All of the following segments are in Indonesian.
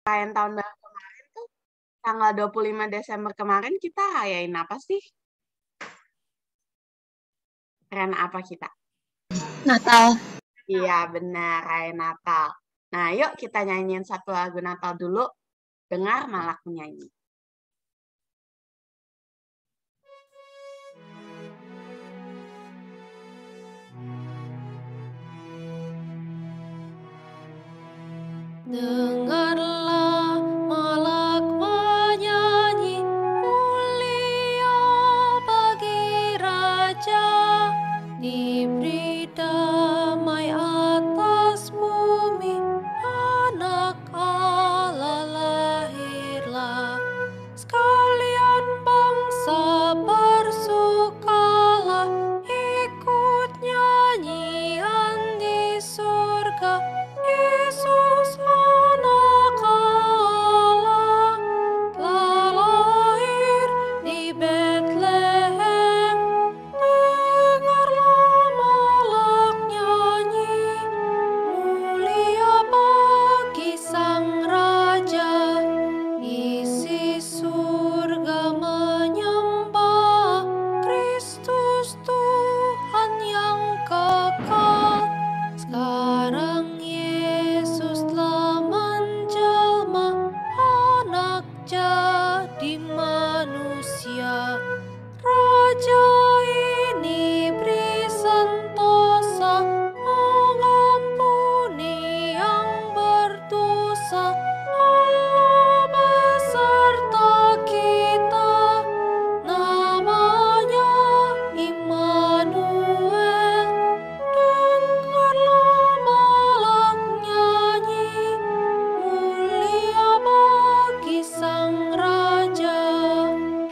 Perayaan tahun baru kemarin tuh, tanggal 25 Desember kemarin kita rayain apa sih? Keren apa kita? Natal. Iya, benar, rayain Natal. Nah, yuk kita nyanyiin satu lagu Natal dulu. Dengar Malak menyanyi. Dengarlah malak menyanyi, mulia bagi Raja, diberi damai atas bumi, anak Allah lahirlah. Sekalian bangsa bersukalah, ikut nyanyian di surga. Yesus anak Allah telah lahir di Betlehem. Dengarlah malak nyanyi, mulia bagi Sang Raja. Isi surga menyembah Kristus Tuhan yang kekal. Sekarang Yesus telah menjelma, anak jadi manusia. Raja ini beri sentosa, mengampuni yang berdosa. Allah beserta kita, namanya Immanuel. Dengarlah malak nyanyi, mulia bagi Sang Raja.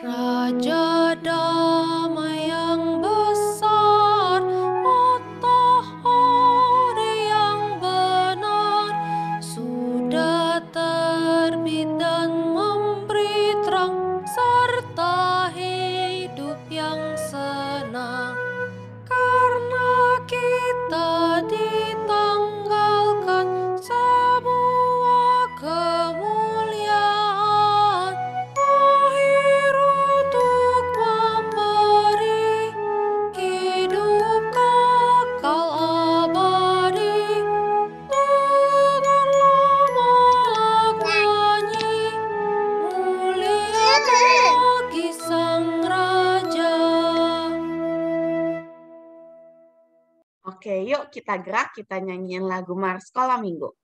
Raja damai yang besar, matahari yang benar, sudah terbit dan memberi terang, serta hidup yang senang. Karena kita ditanggalkan semua kemuliaan, lahir untuk memberi hidup kekal abadi. Dengarlah malak nyanyi, mulia bagi Sang Raja. Oke, yuk kita gerak, kita nyanyiin lagu Mars Sekolah Minggu.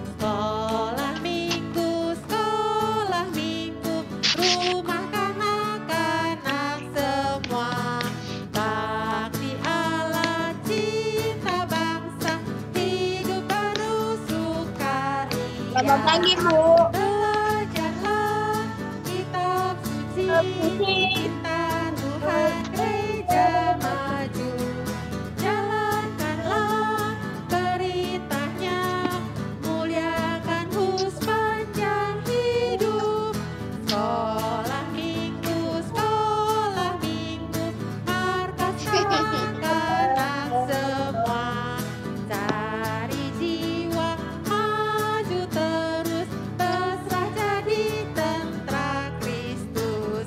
Sekolah minggu, rumah kanak-kanak semua. Bakti Allah, cinta bangsa, hidup baru sukaria. Selamat pagi, Bu. Belajarlah kitab suci, intan Tuhan gereja maju. Jalankanlah beritanya, muliakan sepanjang hidup. Sekolah minggu, markas kanak-kanak semua. Cari jiwa, maju terus, berserah jadi tentara Kristus.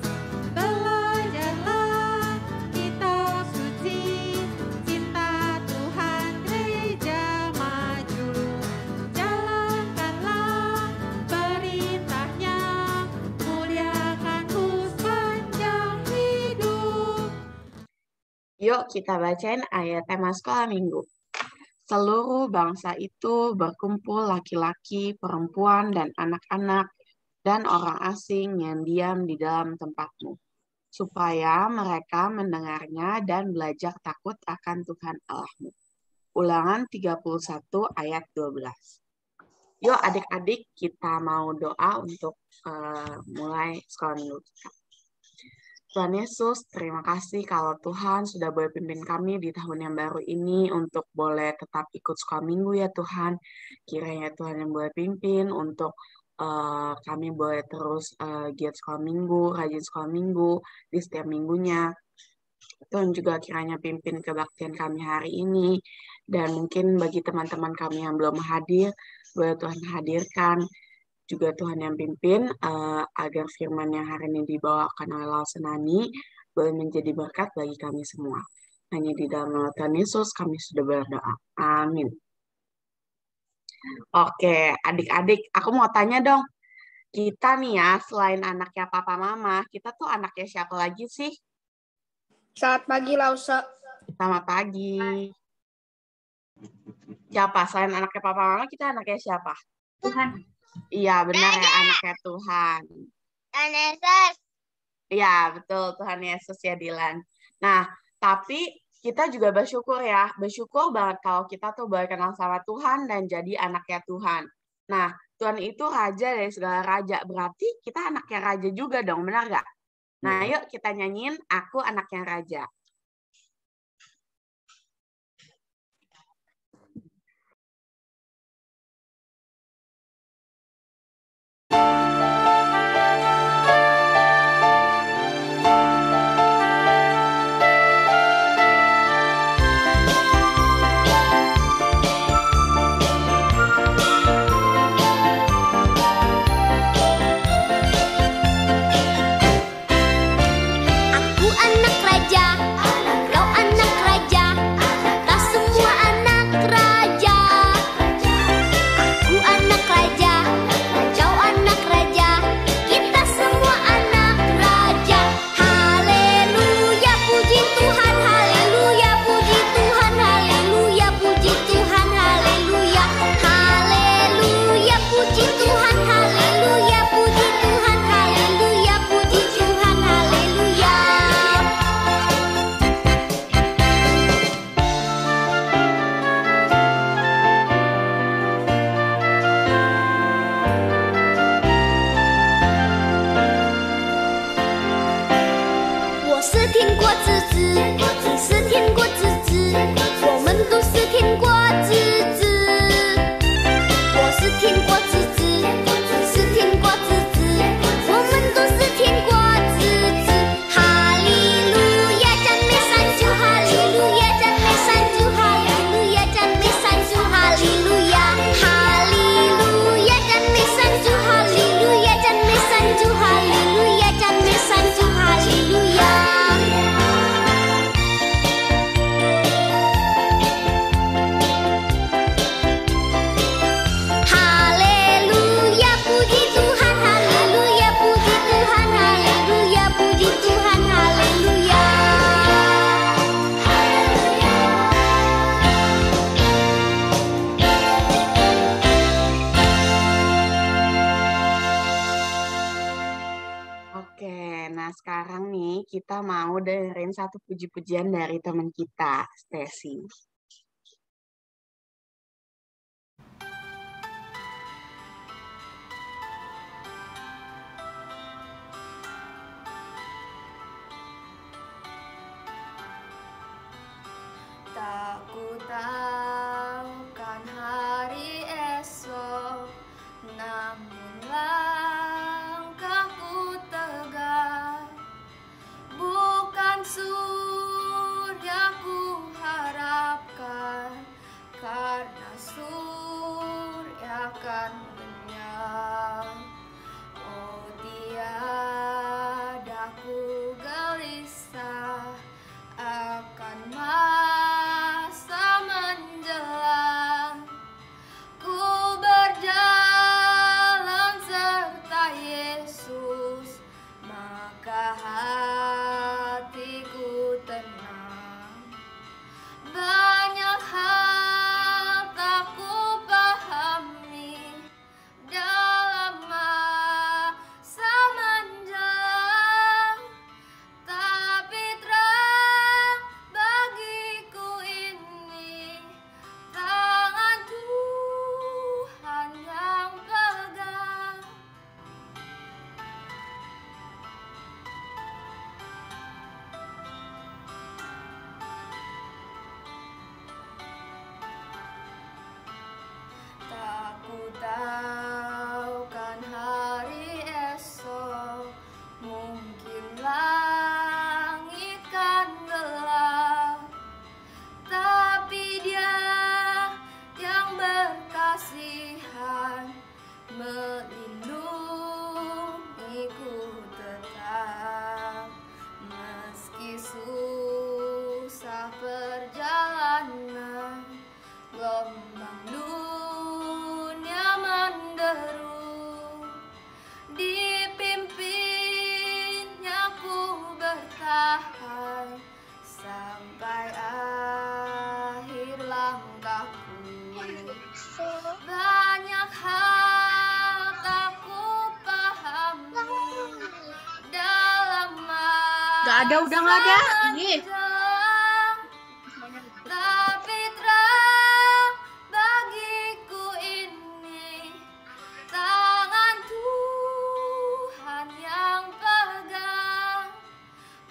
Belajarlah kitab suci, cinta Tuhan gereja maju. Jalankanlah perintahnya, muliakan sepanjang hidup. Yuk kita bacain ayat tema Sekolah Minggu. Seluruh bangsa itu berkumpul, laki-laki, perempuan, dan anak-anak, dan orang asing yang diam di dalam tempatmu, supaya mereka mendengarnya dan belajar takut akan Tuhan Allahmu. Ulangan 31 ayat 12. Yuk adik-adik kita mau doa untuk mulai sekolah minggu kita. Tuhan Yesus, terima kasih kalau Tuhan sudah boleh pimpin kami di tahun yang baru ini untuk boleh tetap ikut sekolah minggu ya Tuhan. Kiranya Tuhan yang boleh pimpin untuk kami boleh terus giat sekolah minggu, rajin sekolah minggu di setiap minggunya. Tuhan juga kiranya pimpin kebaktian kami hari ini. Dan mungkin bagi teman-teman kami yang belum hadir, boleh Tuhan hadirkan. Juga Tuhan yang pimpin agar firman yang hari ini dibawakan oleh Lau Senani boleh menjadi berkat bagi kami semua. Hanya di dalam nama Tuhan Yesus kami sudah berdoa. Amin. Oke, adik-adik, aku mau tanya dong. Kita nih ya, selain anaknya papa mama, kita tuh anaknya siapa lagi sih? Selamat pagi, Lause. Selamat pagi. Siapa? Selain anaknya papa mama, kita anaknya siapa? Tuhan. Iya, benar ya, anaknya Tuhan. Tuhan Yesus. Iya, betul, Tuhan Yesus ya, Dilan. Nah, tapi kita juga bersyukur ya, bersyukur banget kalau kita tuh boleh kenal sama Tuhan dan jadi anaknya Tuhan. Nah, Tuhan itu raja dari segala raja, berarti kita anaknya raja juga dong, benar nggak? Nah, yuk kita nyanyiin Aku Anaknya Raja. Aku anak raja, kau anak raja, kita semua anak raja. Aku anak raja, kau anak raja, kita semua anak raja. Haleluya, puji Tuhan, haleluya, puji Tuhan, haleluya, puji Tuhan, haleluya. Haleluya, puji Tuhan, haleluya, puji Tuhan, haleluya, puji Tuhan, haleluya.我是天国之子，你是天国之子，我们都是天国之子。我是天国之子，你是天国之子，我们都是天国之子。哈利路亚，赞美上主，哈利路亚，赞美上主，哈利路亚，赞美上主，哈利路亚，哈利路亚，赞美上主，哈利路亚，赞美上主，哈利路亚，赞美上主，哈利路亚。Haleluya, puji Tuhan, haleluya, puji Tuhan, haleluya, puji Tuhan, haleluya. Oke, nah sekarang nih kita mau dengerin satu puji-pujian dari teman kita, Stacy. Tak ku tahu kan hari esok, namun langkahku tegak. Bukan surga ku harap, perjalanan, gelombang dunia menderu, dipimpinnya ku bertahan sampai akhir langkahku. Banyak hal tak ku pahami dalam Gak ada, udah gak ada. Ih. tapi terang bagiku ini tangan Tuhan yang pegang.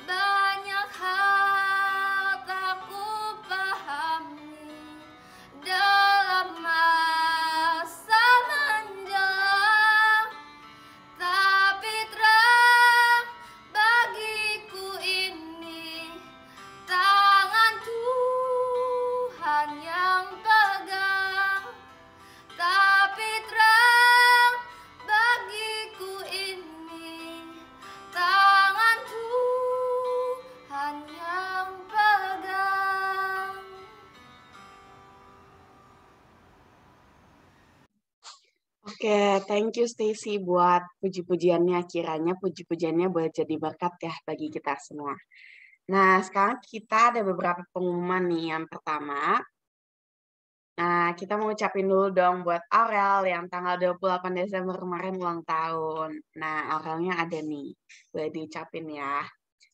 Banyak hal tak ku pahami dalam masa menjelang, tapi terang bagiku ini tangan Tuhan yang pegang. Tapi terang bagiku ini tangan Tuhan yang pegang. Oke, thank you Stacy buat puji-pujiannya. Kiranya puji-pujiannya boleh jadi berkat ya bagi kita semua. Nah, sekarang kita ada beberapa pengumuman nih. Yang pertama, nah kita mau ucapin dulu dong buat Aurel yang tanggal 28 Desember kemarin ulang tahun. Nah, Aurelnya ada nih. Boleh diucapin ya.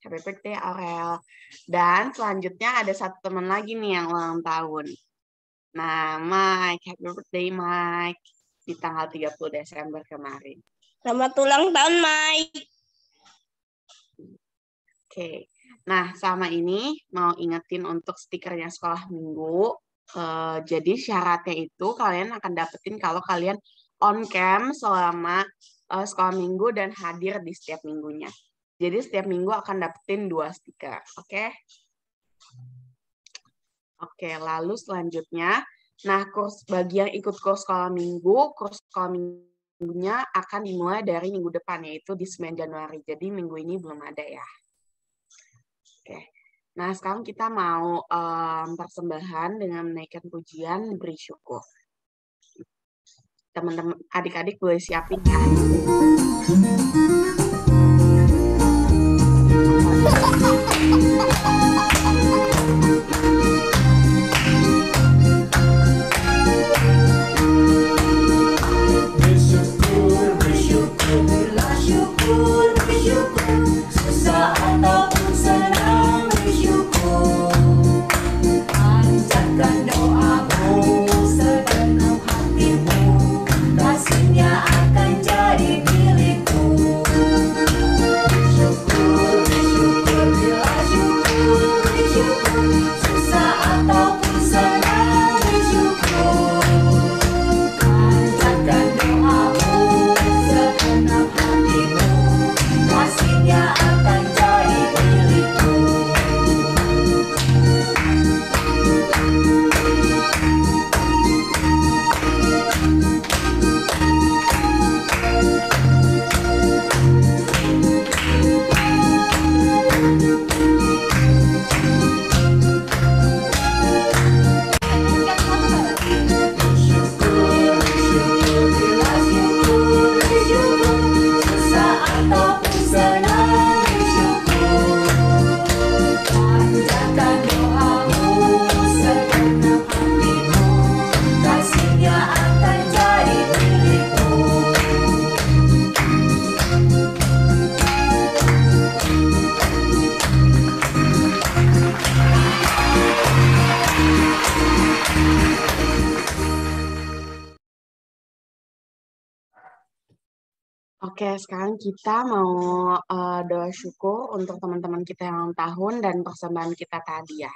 Happy birthday Aurel. Dan selanjutnya ada satu teman lagi nih yang ulang tahun. Nah, Mike. Happy birthday Mike. Di tanggal 30 Desember kemarin. Selamat ulang tahun, Mike. Oke. Nah, sama ini mau ingetin untuk stikernya sekolah minggu. Jadi syaratnya itu kalian akan dapetin kalau kalian on cam selama sekolah minggu dan hadir di setiap minggunya. Jadi setiap minggu akan dapetin 2 stiker. Oke? Oke, lalu selanjutnya, nah bagi yang ikut kurs sekolah minggunya akan dimulai dari minggu depan, yaitu di 9 Januari. Jadi minggu ini belum ada ya. Oke. Nah, sekarang kita mau persembahan dengan menaikkan pujian, beri syukur. Teman-teman, adik-adik boleh siapin ya. Oke, sekarang kita mau doa syukur untuk teman-teman kita yang ulang tahun dan persembahan kita tadi ya.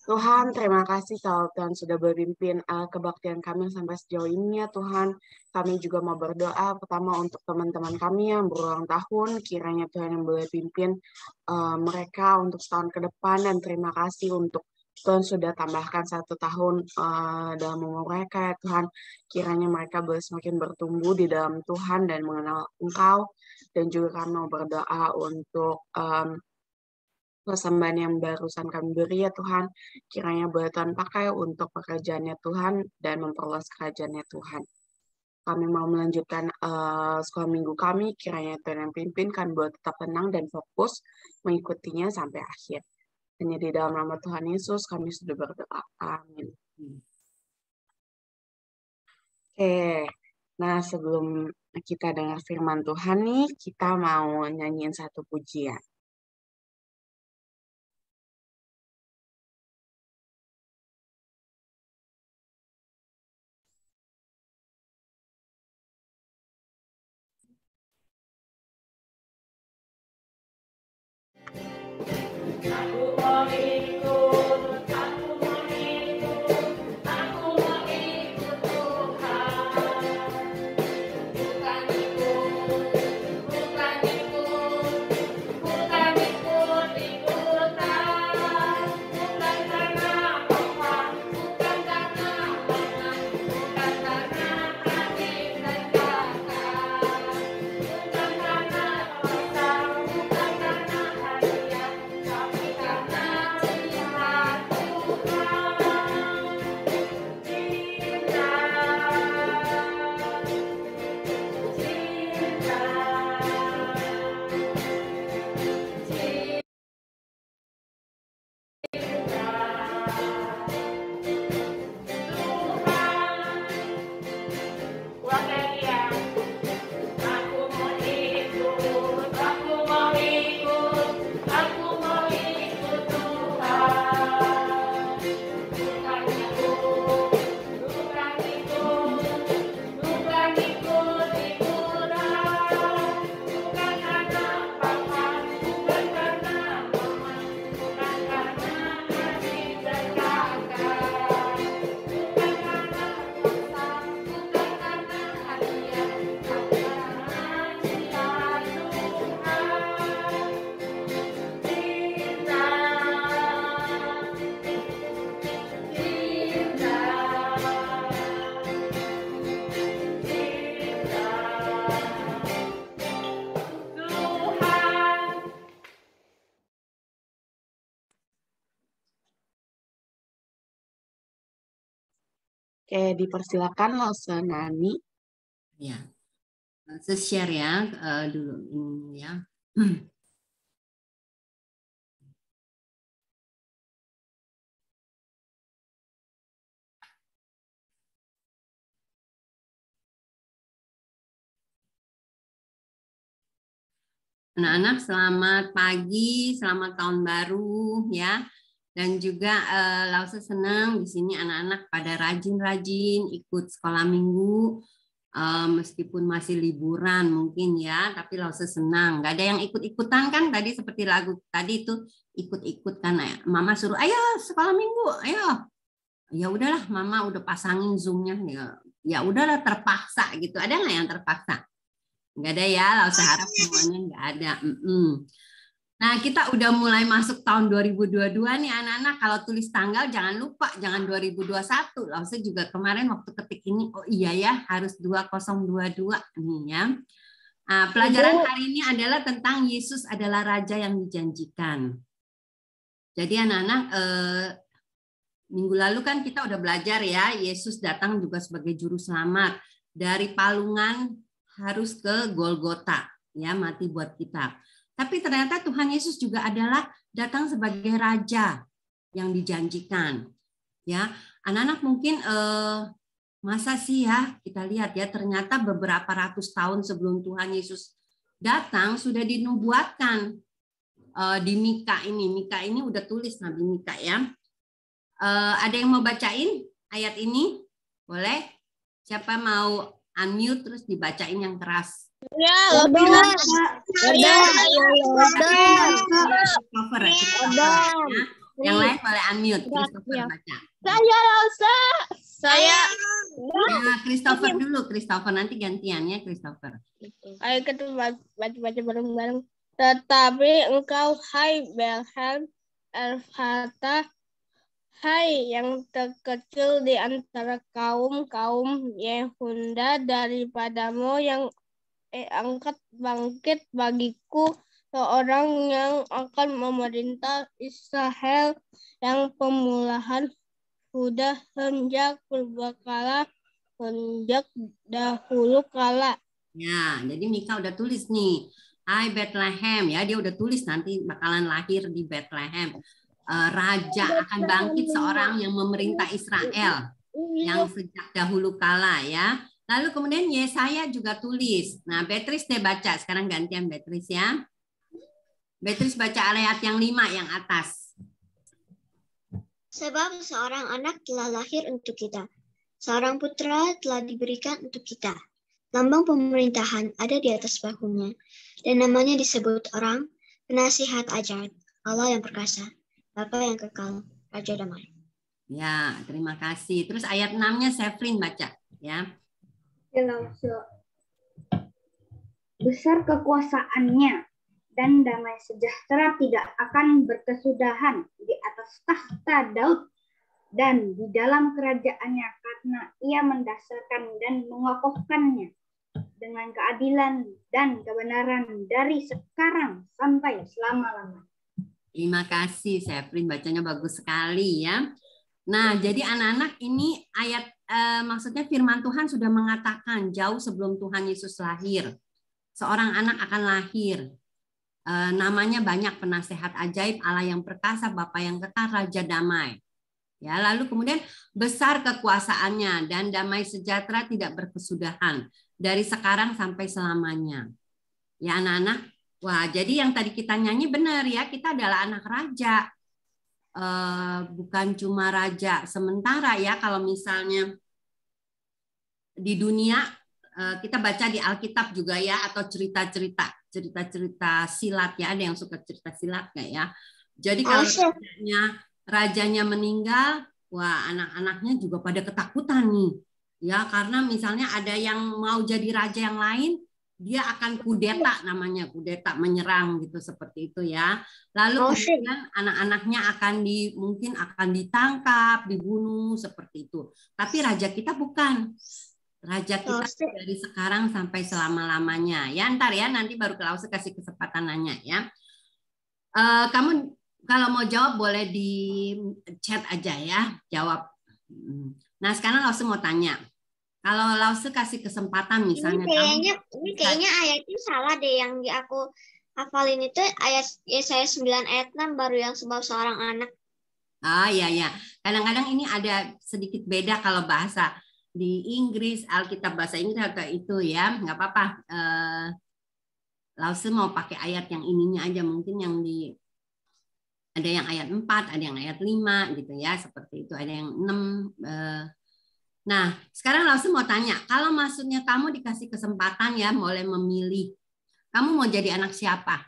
Tuhan, terima kasih kalau Tuhan sudah berpimpin kebaktian kami sampai sejauh ini ya Tuhan. Kami juga mau berdoa pertama untuk teman-teman kami yang berulang tahun. Kiranya Tuhan yang boleh pimpin mereka untuk setahun ke depan. Dan terima kasih untuk Tuhan sudah tambahkan 1 tahun dalam umur mereka ya Tuhan. Kiranya mereka boleh semakin bertumbuh di dalam Tuhan dan mengenal Engkau. Dan juga kami mau berdoa untuk persembahan yang barusan kami beri ya Tuhan, kiranya boleh Tuhan pakai untuk pekerjaannya Tuhan dan memperluas kerajaan-Nya Tuhan. Kami mau melanjutkan sekolah minggu kami, kiranya Tuhan yang pimpin, kami boleh tetap tenang dan fokus mengikutinya sampai akhir. Hanya di dalam nama Tuhan Yesus kami sudah berdoa. Amin. Oke, nah sebelum kita dengar firman Tuhan nih, kita mau nyanyiin satu pujian. Oke, dipersilakan Lause Nani. Ya, saya share ya dulu ini ya. Anak-anak selamat pagi, selamat tahun baru ya. Dan juga Lause senang di sini anak-anak pada rajin-rajin ikut sekolah minggu. Meskipun masih liburan mungkin ya, tapi Lause senang. Gak ada yang ikut-ikutan kan tadi seperti lagu tadi itu ikut-ikut kan. Mama suruh, ayo sekolah minggu, ayo. Ya udahlah, Mama udah pasangin Zoom-nya. Ya udahlah terpaksa gitu. Ada nggak yang terpaksa? Nggak ada ya, Lause harap semuanya nggak ada. Nah, kita udah mulai masuk tahun 2022 nih anak-anak. Kalau tulis tanggal jangan lupa, jangan 2021. Lause juga kemarin waktu ketik ini, oh iya ya, harus 2022 nih ya. Nah, pelajaran hari ini adalah tentang Yesus adalah Raja yang dijanjikan. Jadi anak-anak, minggu lalu kan kita udah belajar ya, Yesus datang juga sebagai juru selamat. Dari palungan harus ke Golgota, ya mati buat kita. Tapi ternyata Tuhan Yesus juga adalah datang sebagai Raja yang dijanjikan. Ya, anak-anak mungkin masa sih ya kita lihat ya ternyata beberapa ratus tahun sebelum Tuhan Yesus datang sudah dinubuatkan di Mika ini. Mika ini udah tulis Nabi Mika ya. Ada yang mau bacain ayat ini? Boleh? Siapa mau unmute terus dibacain yang keras? Ya, Christopher ya. Yang lain boleh unmute. Christopher baca. Saya Lause. Saya. Ya, Christopher dulu. Christopher nanti gantian ya Christopher. Ayo kita baca bareng-bareng. Tetapi engkau, hai Belhem, Elfata, hai yang terkecil di antara kaum-kaum Yehuda, daripadamu yang angkat bangkit bagiku seorang yang akan memerintah Israel yang pemulahan sudah sejak purbakala, sejak dahulu kala. Ya, jadi Mika udah tulis nih. Hai Bethlehem, ya dia udah tulis nanti bakalan lahir di Bethlehem. Raja akan bangkit seorang yang memerintah Israel yang sejak dahulu kala ya. Lalu kemudian Yesaya juga tulis. Nah, Beatrice deh baca. Sekarang gantian Beatrice ya. Beatrice baca ayat yang 5 yang atas. Sebab seorang anak telah lahir untuk kita. Seorang putra telah diberikan untuk kita. Lambang pemerintahan ada di atas bahunya. Dan namanya disebut orang penasihat ajaib, Allah yang perkasa, Bapa yang kekal, Raja damai. Ya, terima kasih. Terus ayat 6-nya Sevlin baca ya. Besar kekuasaannya dan damai sejahtera tidak akan berkesudahan di atas tahta Daud dan di dalam kerajaannya, karena ia mendasarkan dan mengokohkannya dengan keadilan dan kebenaran dari sekarang sampai selama-lamanya. Terima kasih Sevlin, bacanya bagus sekali ya. Nah, jadi anak-anak ini ayat maksudnya firman Tuhan sudah mengatakan jauh sebelum Tuhan Yesus lahir. Seorang anak akan lahir. Namanya banyak, penasehat ajaib, Allah yang perkasa, Bapa yang kekal, Raja damai. Ya, lalu kemudian besar kekuasaannya dan damai sejahtera tidak berkesudahan dari sekarang sampai selamanya. Ya anak-anak, wah jadi yang tadi kita nyanyi benar ya, kita adalah anak raja. Bukan cuma raja sementara ya, kalau misalnya di dunia kita baca di Alkitab juga ya, atau cerita-cerita silat ya, ada yang suka cerita silat nggak ya? Jadi kalau rajanya meninggal, wah anak-anaknya juga pada ketakutan nih ya, karena misalnya ada yang mau jadi raja yang lain, dia akan kudeta, namanya kudeta, menyerang gitu, seperti itu ya. Lalu kemudian anak-anaknya mungkin akan ditangkap, dibunuh seperti itu. Tapi raja kita bukan. Raja kita dari sekarang sampai selama-lamanya. Ya ntar ya, nanti baru Lause kasih kesempatan nanya ya. Kamu kalau mau jawab boleh di chat aja ya, jawab. Nah sekarang Lause mau tanya. Kalau Lause kasih kesempatan misalnya ini kayaknya ayatnya salah deh, yang aku hafalin itu ayat Yesaya 9 ayat 6 baru yang sebab seorang anak. Ah iya ya. Kadang-kadang ini ada sedikit beda kalau bahasa di Inggris, Alkitab bahasa Inggris atau itu ya, nggak apa-apa. Lause mau pakai ayat yang ininya aja, mungkin yang ada yang ayat 4, ada yang ayat 5 gitu ya, seperti itu, ada yang 6. Nah, sekarang Lause mau tanya, kalau maksudnya kamu dikasih kesempatan ya, boleh memilih, kamu mau jadi anak siapa?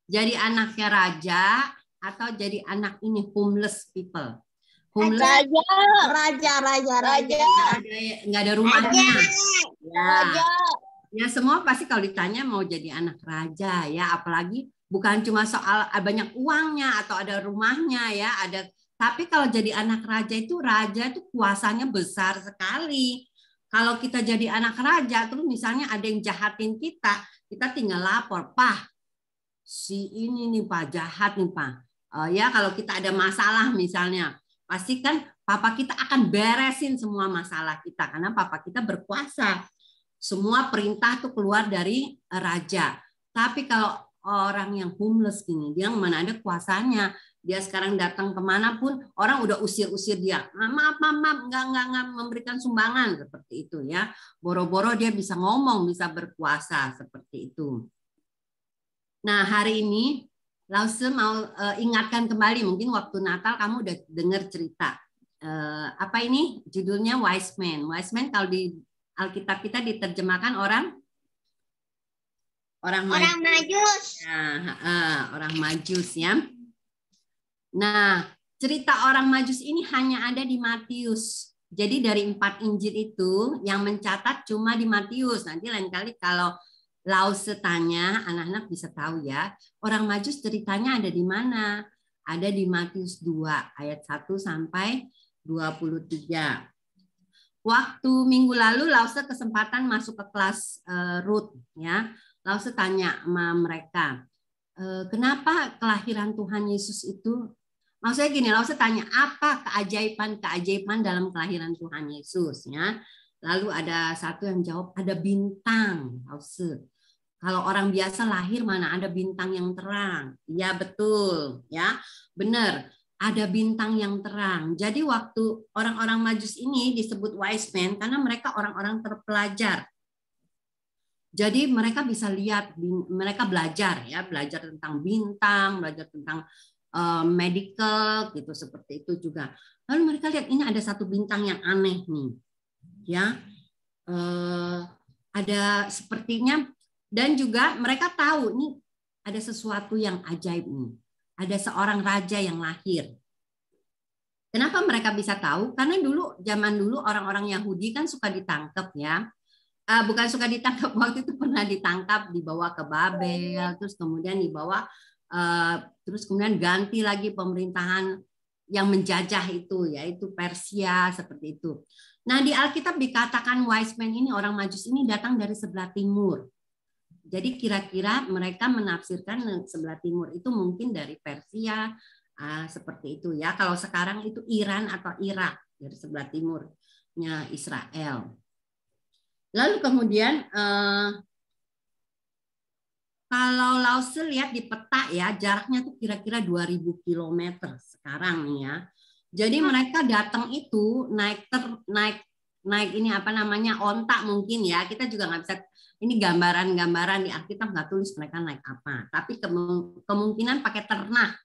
Jadi anaknya raja atau jadi anak ini homeless people? Homeless. Raja. Nggak ada rumahnya. Ya, semua pasti kalau ditanya mau jadi anak raja ya, apalagi bukan cuma soal banyak uangnya atau ada rumahnya ya, tapi kalau jadi anak raja itu kuasanya besar sekali. Kalau kita jadi anak raja, terus misalnya ada yang jahatin kita tinggal lapor, Pak, si ini nih Pak, jahat nih Pak. Ya kalau kita ada masalah misalnya, pasti kan papa kita akan beresin semua masalah kita, karena papa kita berkuasa. Semua perintah tuh keluar dari raja. Tapi kalau orang yang homeless gini, dia mana ada kuasanya. Dia sekarang datang kemanapun, orang udah usir-usir dia. Maaf, nggak memberikan sumbangan, seperti itu ya. Boro-boro dia bisa ngomong, bisa berkuasa, seperti itu. Nah, hari ini Lause mau ingatkan kembali, mungkin waktu Natal kamu udah dengar cerita. Apa ini? Judulnya Wise Man. Wise Man kalau di Alkitab kita diterjemahkan orang Majus. Nah, orang Majus ya. Nah, cerita orang Majus ini hanya ada di Matius. Jadi dari 4 Injil itu yang mencatat cuma di Matius. Nanti lain kali kalau Lause tanya, anak-anak bisa tahu ya. Orang Majus ceritanya ada di mana? Ada di Matius 2 ayat 1 sampai 23. Waktu minggu lalu Lause kesempatan masuk ke kelas Ruth ya. Lause tanya sama mereka, kenapa kelahiran Tuhan Yesus itu, maksudnya gini, Lause tanya apa keajaiban dalam kelahiran Tuhan Yesus, ya. Lalu ada satu yang jawab, ada bintang, Lause. Kalau orang biasa lahir mana ada bintang yang terang? Ya betul, ya benar. Ada bintang yang terang. Jadi waktu orang-orang Majus ini disebut wise men karena mereka orang-orang terpelajar. Jadi mereka bisa lihat, mereka belajar ya, belajar tentang bintang, belajar tentang medical gitu seperti itu juga. Lalu mereka lihat ini ada satu bintang yang aneh nih, ya ada sepertinya. Dan juga mereka tahu ini ada sesuatu yang ajaib nih. Ada seorang raja yang lahir. Kenapa mereka bisa tahu? Karena zaman dulu orang-orang Yahudi kan suka ditangkap ya. Bukan suka ditangkap, waktu itu pernah ditangkap, dibawa ke Babel, terus kemudian dibawa, terus kemudian ganti lagi pemerintahan yang menjajah itu, yaitu Persia seperti itu. Nah di Alkitab dikatakan wise men ini, orang Majus ini datang dari sebelah timur. Jadi kira-kira mereka menafsirkan sebelah timur itu mungkin dari Persia seperti itu ya. Kalau sekarang itu Iran atau Irak dari sebelah timurnya Israel. Lalu kemudian kalau Lause lihat di peta ya jaraknya tuh kira-kira 2000 km sekarang nih ya. Jadi mereka datang itu naik ini apa namanya onta mungkin ya. Kita juga nggak bisa. Ini gambaran-gambaran di Alkitab nggak tulis mereka naik apa, tapi kemungkinan pakai ternak.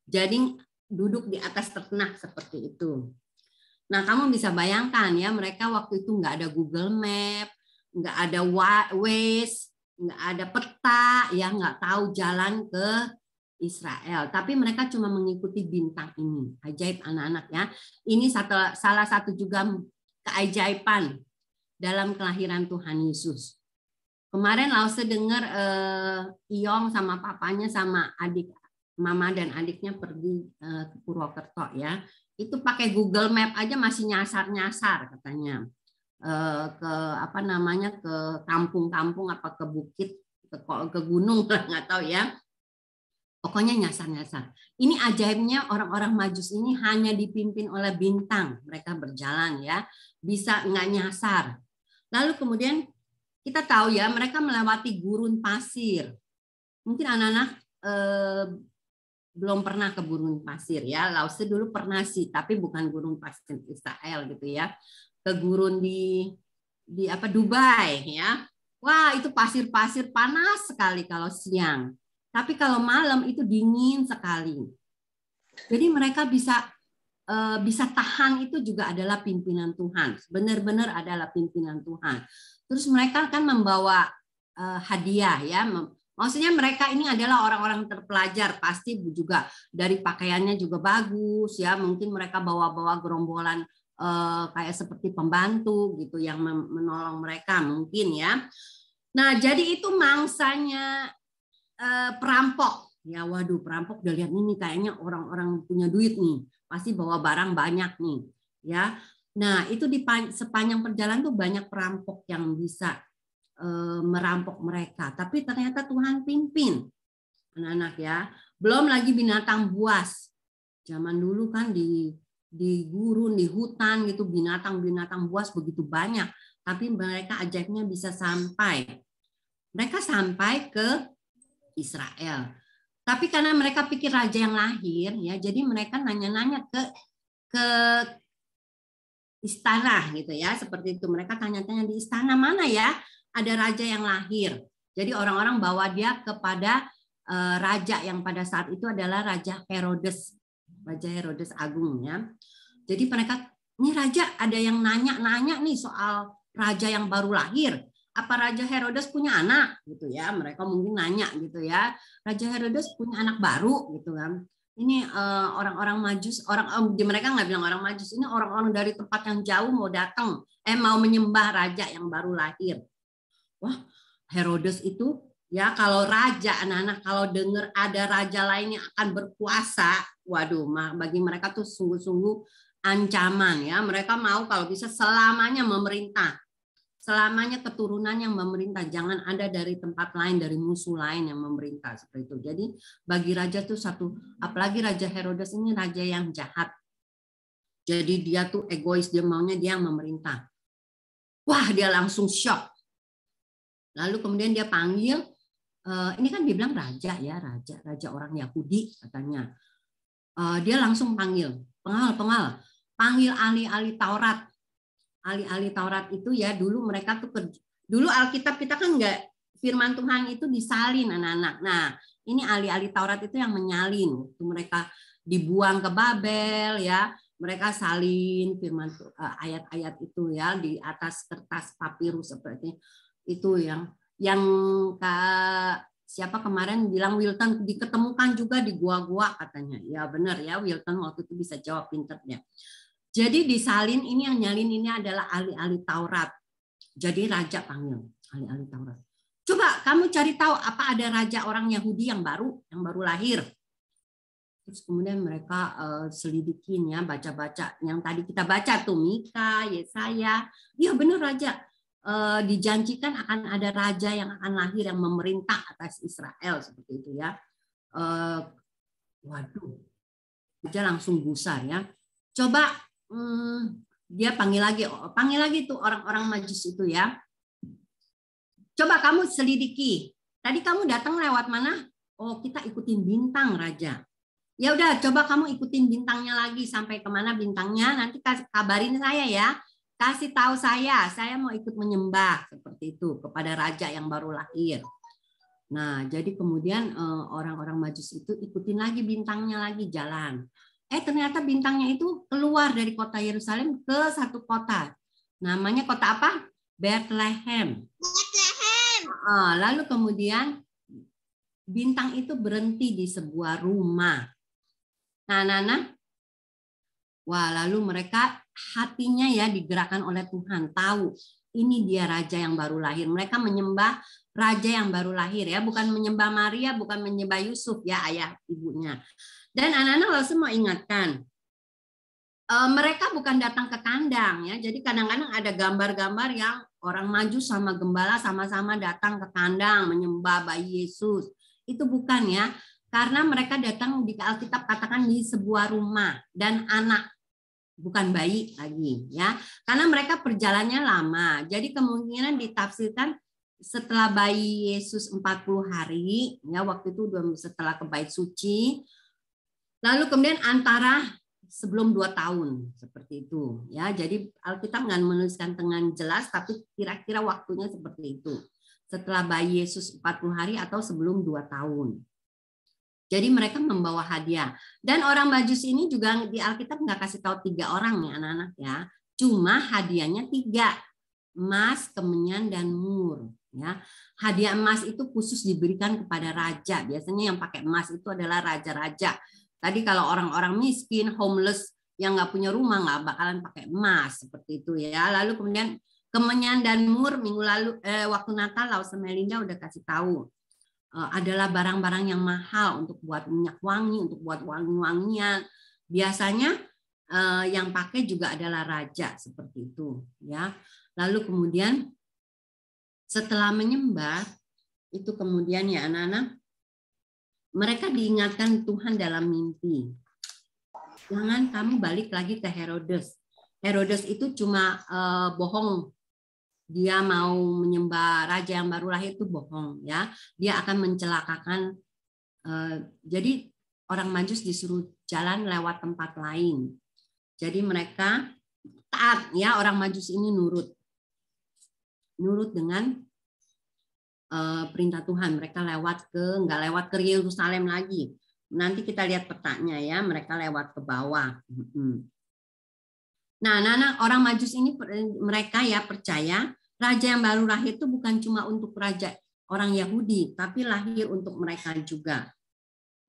Jadi duduk di atas ternak seperti itu. Nah, kamu bisa bayangkan ya, mereka waktu itu nggak ada Google Map, nggak ada Waze, nggak ada peta, ya nggak tahu jalan ke Israel. Tapi mereka cuma mengikuti bintang ini. Ajaib anak-anak ya. Ini salah satu juga keajaiban dalam kelahiran Tuhan Yesus. Kemarin Lause dengar Iyong sama papanya sama adik mama dan adiknya pergi ke Purwokerto ya. Itu pakai Google Map aja masih nyasar-nyasar katanya. Ke apa namanya ke kampung-kampung apa ke bukit ke gunung nggak tahu ya. Pokoknya nyasar-nyasar. Ini ajaibnya orang-orang Majus ini hanya dipimpin oleh bintang. Mereka berjalan ya. Bisa nggak nyasar. Lalu kemudian kita tahu ya, mereka melewati gurun pasir. Mungkin anak-anak belum pernah ke gurun pasir ya. Lause dulu pernah sih, tapi bukan gurun pasir Israel gitu ya. Ke gurun di Dubai ya. Wah, itu pasir-pasir panas sekali kalau siang. Tapi kalau malam itu dingin sekali. Jadi mereka bisa tahan itu juga adalah pimpinan Tuhan. Benar-benar adalah pimpinan Tuhan. Terus mereka kan membawa hadiah ya. Maksudnya mereka ini adalah orang-orang terpelajar, pasti juga dari pakaiannya juga bagus ya. Mungkin mereka bawa-bawa gerombolan kayak seperti pembantu gitu yang menolong mereka mungkin ya. Nah, jadi itu mangsanya perampok. Ya waduh, perampok udah lihat ini kayaknya orang-orang punya duit nih. Pasti bawa barang banyak nih, ya. Nah, itu di sepanjang perjalanan tuh banyak perampok yang bisa merampok mereka. Tapi ternyata Tuhan pimpin anak-anak ya. Belum lagi binatang buas. Zaman dulu kan di gurun, di hutan gitu binatang-binatang buas begitu banyak. Tapi mereka ajaibnya bisa sampai. Mereka sampai ke Israel. Tapi karena mereka pikir raja yang lahir ya, jadi mereka nanya-nanya ke istana gitu ya, seperti itu. Mereka tanya-tanya di istana mana ya ada raja yang lahir. Jadi orang-orang bawa dia kepada raja yang pada saat itu adalah Raja Herodes Agung ya. Jadi mereka, ini raja ada yang nanya-nanya nih soal raja yang baru lahir. Apa Raja Herodes punya anak gitu ya? Mereka mungkin nanya gitu ya. Raja Herodes punya anak baru gitu kan. Ini orang-orang Majus, mereka nggak bilang orang Majus, ini orang-orang dari tempat yang jauh mau datang, mau menyembah raja yang baru lahir. Wah, Herodes itu ya kalau raja, anak-anak kalau dengar ada raja lain yang akan berkuasa, waduh, bagi mereka tuh sungguh-sungguh ancaman ya. Mereka mau kalau bisa selamanya memerintah. selamanya keturunan yang memerintah. Jangan ada dari tempat lain, dari musuh lain yang memerintah seperti itu. Jadi bagi raja tuh satu, apalagi Raja Herodes ini raja yang jahat. Jadi dia tuh egois, dia maunya dia yang memerintah. Wah, dia langsung shock. Lalu kemudian dia panggil, ini kan dibilang raja ya, raja orang Yahudi katanya. Dia langsung panggil, pengawal, panggil ahli-ahli Taurat. Ahli-ahli Taurat itu ya dulu mereka tuh dulu Alkitab kita kan enggak, firman Tuhan itu disalin anak-anak. Nah, ini ahli-ahli Taurat itu yang menyalin. Waktu mereka dibuang ke Babel ya, mereka salin firman ayat-ayat itu ya di atas kertas papirus seperti itu yang siapa kemarin bilang Wilton diketemukan juga di gua-gua katanya. Ya benar ya, Wilton waktu itu bisa jawab pinternya. Jadi disalin ini yang nyalin ini adalah ahli-ahli Taurat. Jadi raja panggil ahli-ahli Taurat. Coba kamu cari tahu apa ada raja orang Yahudi yang baru lahir. Terus kemudian mereka selidikin ya, baca-baca yang tadi kita baca tuh Mika, Yesaya. Iya benar raja. Dijanjikan akan ada raja yang akan lahir yang memerintah atas Israel seperti itu ya. Waduh, raja langsung gusar ya. Coba dia panggil lagi tuh orang-orang Majus itu ya. Coba kamu selidiki. Tadi kamu datang lewat mana? Oh, kita ikutin bintang raja. Ya udah, coba kamu ikutin bintangnya lagi sampai kemana bintangnya. Nanti kabarin saya ya. Kasih tahu saya mau ikut menyembah seperti itu kepada raja yang baru lahir. Nah, jadi kemudian orang-orang Majus itu ikutin lagi bintangnya lagi jalan. Ternyata bintangnya itu keluar dari kota Yerusalem ke satu kota. Namanya kota apa? Bethlehem. Lalu kemudian bintang itu berhenti di sebuah rumah. Nah. Wah, lalu mereka hatinya ya digerakkan oleh Tuhan. Tahu ini dia raja yang baru lahir. Mereka menyembah raja yang baru lahir ya. Bukan menyembah Maria, bukan menyembah Yusuf ya ayah ibunya. Dan anak-anak lalu semua ingatkan, mereka bukan datang ke kandang ya. Jadi kadang-kadang ada gambar-gambar yang orang maju sama gembala sama-sama datang ke kandang menyembah bayi Yesus. Itu bukan ya, karena mereka datang di Alkitab katakan di sebuah rumah dan anak, bukan bayi lagi ya. Karena mereka perjalanannya lama. Jadi kemungkinan ditafsirkan setelah bayi Yesus 40 hari ya, waktu itu setelah ke bait suci. Lalu kemudian antara sebelum 2 tahun seperti itu ya. Jadi Alkitab nggak menuliskan dengan jelas tapi kira-kira waktunya seperti itu. Setelah bayi Yesus 40 hari atau sebelum 2 tahun. Jadi mereka membawa hadiah. Dan orang Majus ini juga di Alkitab nggak kasih tahu 3 orang nih anak-anak ya. Cuma hadiahnya 3. Emas, kemenyan, dan mur. Ya. Hadiah emas itu khusus diberikan kepada raja. Biasanya yang pakai emas itu adalah raja-raja. Tadi kalau orang-orang miskin, homeless, yang nggak punya rumah nggak bakalan pakai emas seperti itu ya. Lalu kemudian kemenyan dan mur minggu lalu waktu Natal Laus Melinda udah kasih tahu adalah barang-barang yang mahal untuk buat minyak wangi, untuk buat wangi-wangian. Biasanya yang pakai juga adalah raja seperti itu ya. Lalu kemudian setelah menyembah itu kemudian ya anak-anak, mereka diingatkan Tuhan dalam mimpi. Jangan kamu balik lagi ke Herodes. Herodes itu cuma bohong. Dia mau menyembah raja yang baru lahir itu bohong ya. Dia akan mencelakakan. Jadi orang Majus disuruh jalan lewat tempat lain. Jadi mereka taat ya, orang Majus ini nurut dengan perintah Tuhan. Mereka nggak lewat ke Yerusalem lagi. Nanti kita lihat petanya ya, mereka lewat ke bawah. Nah, orang Majus ini mereka ya percaya raja yang baru lahir itu bukan cuma untuk raja orang Yahudi, tapi lahir untuk mereka juga.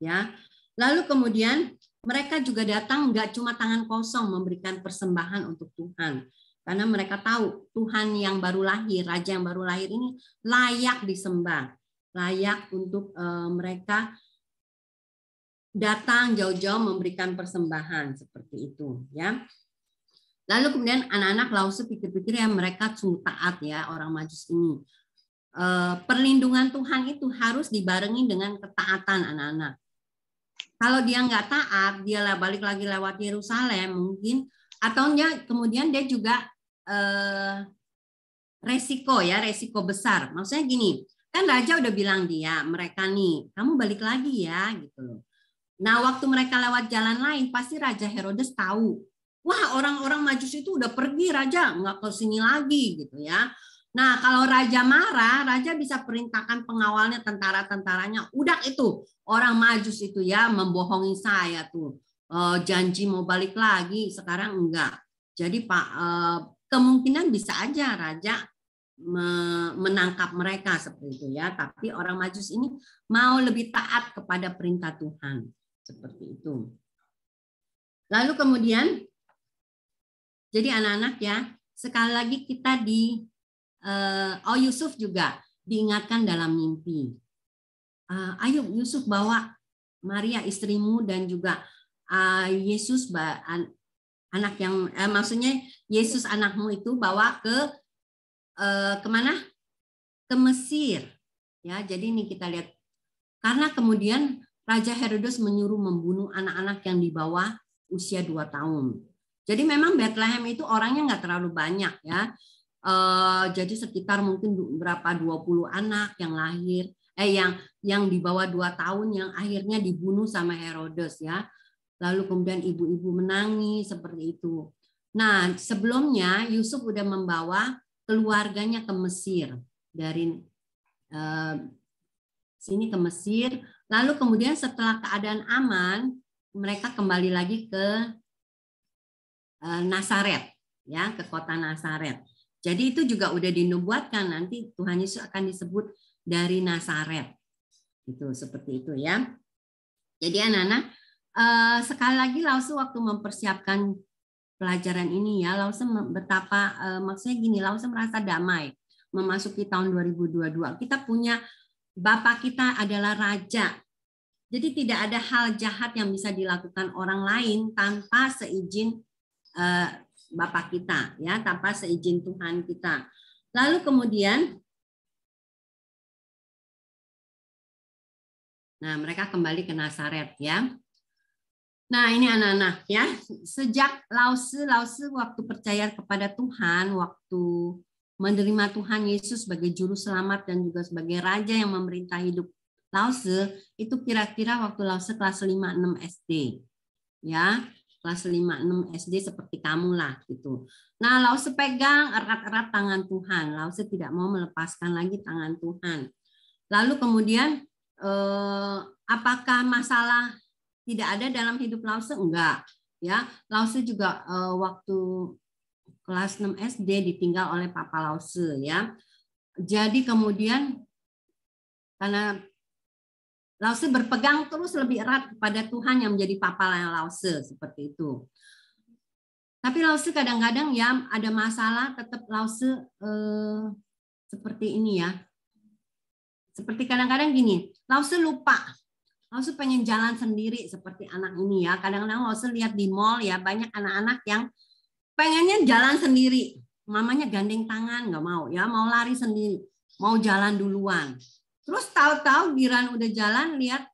Ya. Lalu kemudian mereka juga datang nggak cuma tangan kosong memberikan persembahan untuk Tuhan. Karena mereka tahu Tuhan yang baru lahir, raja yang baru lahir ini layak disembah, layak untuk mereka datang jauh-jauh memberikan persembahan seperti itu, ya. Lalu kemudian anak-anak Lause pikir-pikir ya mereka sungguh taat ya orang Majus ini. Perlindungan Tuhan itu harus dibarengi dengan ketaatan anak-anak. Kalau dia nggak taat, dia balik lagi lewat Yerusalem mungkin, atau kemudian dia juga resiko besar. Maksudnya gini, kan raja udah bilang mereka nih, kamu balik lagi ya gitu loh. Nah, waktu mereka lewat jalan lain, pasti Raja Herodes tahu. Wah, orang-orang Majus itu udah pergi, raja nggak ke sini lagi gitu ya. Nah, kalau raja marah, raja bisa perintahkan pengawalnya, tentara-tentaranya, udah itu orang Majus itu ya membohongi saya tuh, janji mau balik lagi, sekarang enggak. Jadi kemungkinan bisa aja raja menangkap mereka seperti itu ya. Tapi orang Majus ini mau lebih taat kepada perintah Tuhan seperti itu. Lalu kemudian, jadi anak-anak ya, sekali lagi kita Yusuf juga diingatkan dalam mimpi. Ayo Yusuf bawa Maria istrimu dan juga Yesus anak yang maksudnya Yesus anakmu itu bawa ke kemana? Ke Mesir. Ya, jadi ini kita lihat. Karena kemudian Raja Herodes menyuruh membunuh anak-anak yang di bawah usia 2 tahun. Jadi memang Bethlehem itu orangnya nggak terlalu banyak ya. Jadi sekitar mungkin berapa 20 anak yang lahir, yang di bawah 2 tahun yang akhirnya dibunuh sama Herodes ya. Lalu kemudian ibu-ibu menangis seperti itu. Nah, sebelumnya Yusuf udah membawa keluarganya ke Mesir dari sini ke Mesir. Lalu kemudian setelah keadaan aman, mereka kembali lagi ke Nazaret, ya, ke kota Nazaret. Jadi itu juga udah dinubuatkan nanti Tuhan Yesus akan disebut dari Nazaret. Itu seperti itu ya. Jadi anak-anak, sekali lagi Lause waktu mempersiapkan pelajaran ini ya, Lause betapa maksudnya gini, Lause merasa damai memasuki tahun 2022. Kita punya Bapak kita adalah raja. Jadi tidak ada hal jahat yang bisa dilakukan orang lain tanpa seizin Bapak kita ya, tanpa seizin Tuhan kita. Lalu kemudian mereka kembali ke Nazaret ya. Nah, ini anak-anak ya. Sejak Lause waktu percaya kepada Tuhan, waktu menerima Tuhan Yesus sebagai juru selamat dan juga sebagai raja yang memerintah hidup Lause, itu kira-kira waktu Lause kelas 5-6 SD. Ya, kelas 5-6 SD seperti kamu lah gitu. Nah, Lause pegang erat-erat tangan Tuhan. Lause tidak mau melepaskan lagi tangan Tuhan. Lalu kemudian apakah masalah tidak ada dalam hidup Lause? Enggak. Ya, Lause juga waktu kelas 6 SD ditinggal oleh Papa Lause ya. Jadi kemudian karena Lause berpegang terus lebih erat kepada Tuhan yang menjadi Papa Lause seperti itu. Tapi Lause kadang-kadang ya ada masalah, tetap Lause seperti ini ya. Seperti kadang-kadang gini, Lause lupa. Lause pengen jalan sendiri seperti anak ini ya. Kadang-kadang Lause lihat di mall ya, banyak anak-anak yang pengennya jalan sendiri. Mamanya gandeng tangan, nggak mau ya, mau lari sendiri, mau jalan duluan. Terus tahu-tahu giran udah jalan, lihat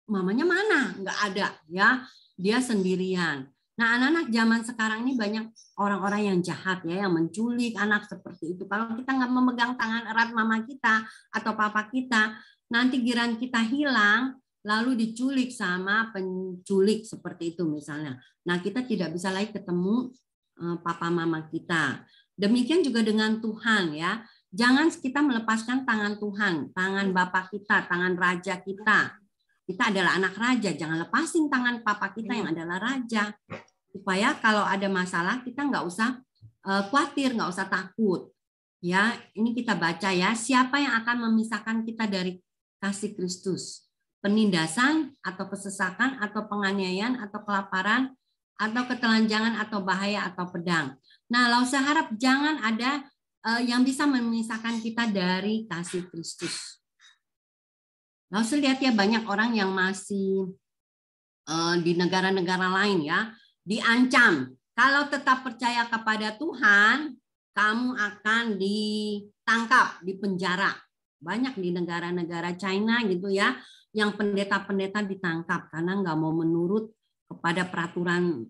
mamanya mana, nggak ada ya, dia sendirian. Nah, anak-anak zaman sekarang ini banyak orang-orang yang jahat ya, yang menculik anak seperti itu. Kalau kita nggak memegang tangan erat mama kita atau papa kita, nanti giran kita hilang, lalu diculik sama penculik seperti itu misalnya. Nah, kita tidak bisa lagi ketemu papa mama kita. Demikian juga dengan Tuhan ya. Jangan kita melepaskan tangan Tuhan, tangan Bapak kita, tangan Raja kita. Kita adalah anak Raja, jangan lepasin tangan Papa kita yang adalah Raja. Supaya kalau ada masalah kita nggak usah khawatir, nggak usah takut. Ya, ini kita baca ya. Siapa yang akan memisahkan kita dari kasih Kristus? Penindasan atau kesesakan atau penganiayaan atau kelaparan atau ketelanjangan atau bahaya atau pedang. Nah, Lause harap jangan ada yang bisa memisahkan kita dari kasih Kristus. Lause lihat ya banyak orang yang masih di negara-negara lain ya diancam Kalau tetap percaya kepada Tuhan, kamu akan ditangkap, dipenjara. Banyak di negara-negara China gitu ya, yang pendeta-pendeta ditangkap karena nggak mau menurut kepada peraturan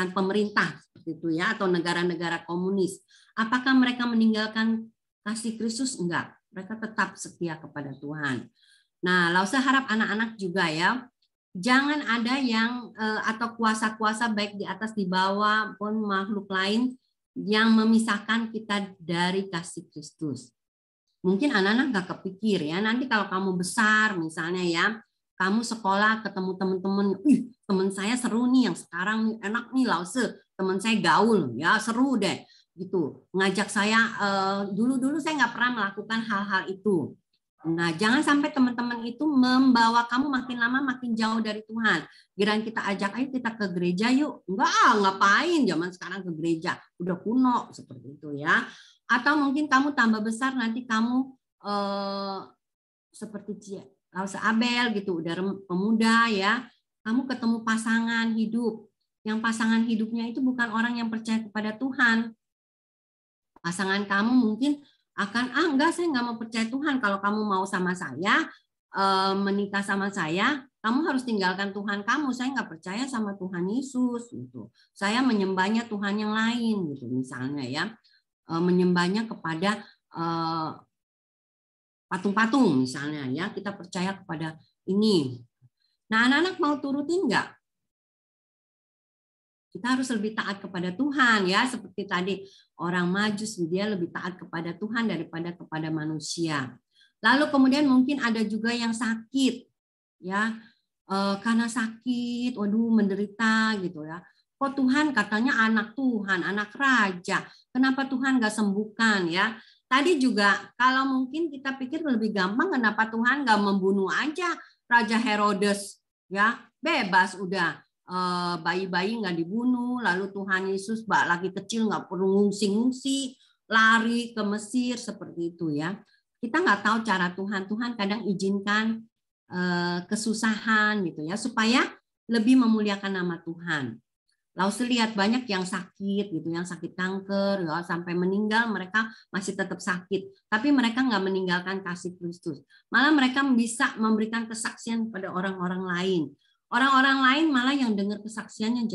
pemerintah seperti itu ya, atau negara-negara komunis. Apakah mereka meninggalkan kasih Kristus? Enggak, mereka tetap setia kepada Tuhan. Nah, Lause harap anak-anak juga ya, jangan ada yang atau kuasa-kuasa baik di atas di bawah pun makhluk lain yang memisahkan kita dari kasih Kristus. Mungkin anak-anak nggak kepikir ya, nanti kalau kamu besar misalnya ya, kamu sekolah ketemu teman-teman, teman saya seru nih yang sekarang nih, enak nih Lause, teman saya gaul ya, seru deh gitu. Ngajak saya, dulu saya nggak pernah melakukan hal-hal itu. Nah, jangan sampai teman-teman itu membawa kamu makin lama makin jauh dari Tuhan. Giliran kita ajak, ayo kita ke gereja yuk. Enggak, ngapain zaman sekarang ke gereja. Udah kuno, seperti itu ya. Atau mungkin kamu tambah besar, nanti kamu seperti Lause Abel gitu, udah pemuda ya. Kamu ketemu pasangan hidup. Yang pasangan hidupnya itu bukan orang yang percaya kepada Tuhan. Pasangan kamu mungkin akan, enggak, saya nggak mau percaya Tuhan. Kalau kamu mau sama saya, menikah sama saya, kamu harus tinggalkan Tuhan kamu. Saya nggak percaya sama Tuhan Yesus gitu. Saya menyembahnya Tuhan yang lain gitu misalnya ya, menyembahnya kepada patung-patung misalnya ya. Kita percaya kepada ini. Nah, anak-anak mau turutin nggak? Kita harus lebih taat kepada Tuhan ya, seperti tadi orang Majus dia lebih taat kepada Tuhan daripada kepada manusia. Lalu kemudian mungkin ada juga yang sakit ya, karena sakit, waduh menderita gitu ya. Kok Tuhan katanya anak Tuhan, anak raja, kenapa Tuhan nggak sembuhkan ya? Tadi juga kalau mungkin kita pikir lebih gampang, kenapa Tuhan nggak membunuh aja Raja Herodes ya, bebas udah. Bayi-bayi nggak dibunuh, lalu Tuhan Yesus lagi kecil nggak perlu ngungsi-ngungsi, lari ke Mesir seperti itu ya. Kita nggak tahu cara Tuhan. Tuhan kadang izinkan kesusahan gitu ya, supaya lebih memuliakan nama Tuhan. Lause lihat banyak yang sakit gitu, yang sakit kanker ya, sampai meninggal mereka masih tetap sakit, tapi mereka nggak meninggalkan kasih Kristus. Malah mereka bisa memberikan kesaksian pada orang-orang lain. Orang-orang lain malah yang dengar kesaksiannya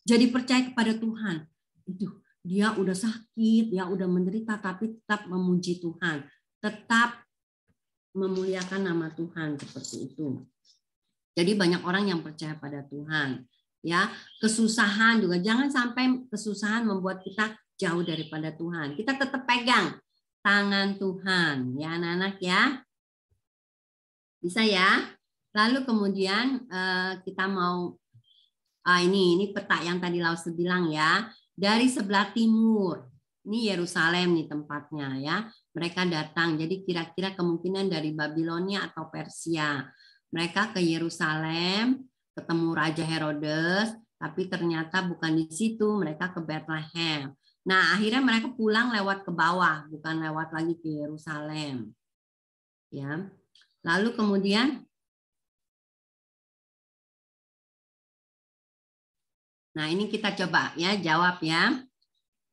jadi percaya kepada Tuhan. Itu dia udah sakit, dia udah menderita, tapi tetap memuji Tuhan, tetap memuliakan nama Tuhan seperti itu. Jadi banyak orang yang percaya pada Tuhan. Ya, kesusahan juga jangan sampai kesusahan membuat kita jauh daripada Tuhan. Kita tetap pegang tangan Tuhan, ya anak-anak ya. Bisa ya? Lalu kemudian kita mau ini peta yang tadi Lause bilang ya, dari sebelah timur. Ini Yerusalem nih tempatnya ya. Mereka datang. Jadi kira-kira kemungkinan dari Babilonia atau Persia. Mereka ke Yerusalem, ketemu Raja Herodes, tapi ternyata bukan di situ, mereka ke Bethlehem. Nah, akhirnya mereka pulang lewat ke bawah, bukan lewat lagi ke Yerusalem. Ya. Lalu kemudian nah, ini kita coba ya jawab ya.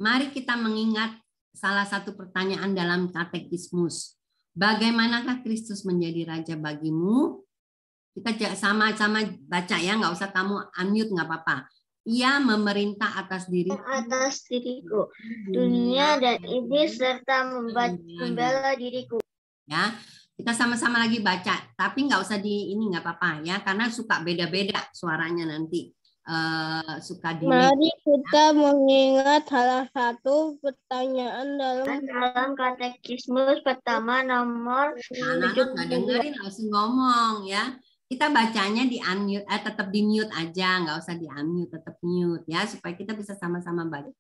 Mari kita mengingat salah satu pertanyaan dalam katekismus. Bagaimanakah Kristus menjadi raja bagimu? Kita sama-sama baca ya, nggak usah kamu unmute, nggak apa-apa. Ia memerintah atas diriku, dunia dan iblis serta membela diriku. Ya, kita sama-sama lagi baca, tapi nggak usah di ini nggak apa-apa ya, karena suka beda-beda suaranya nanti. Suka delay. Mari kita mengingat salah satu pertanyaan dalam katekismus pertama nomor anak-anak nggak dengerin, langsung ngomong ya. Kita bacanya di unmute, tetap di mute aja, nggak usah di unmute, tetap mute ya, supaya kita bisa sama-sama baca.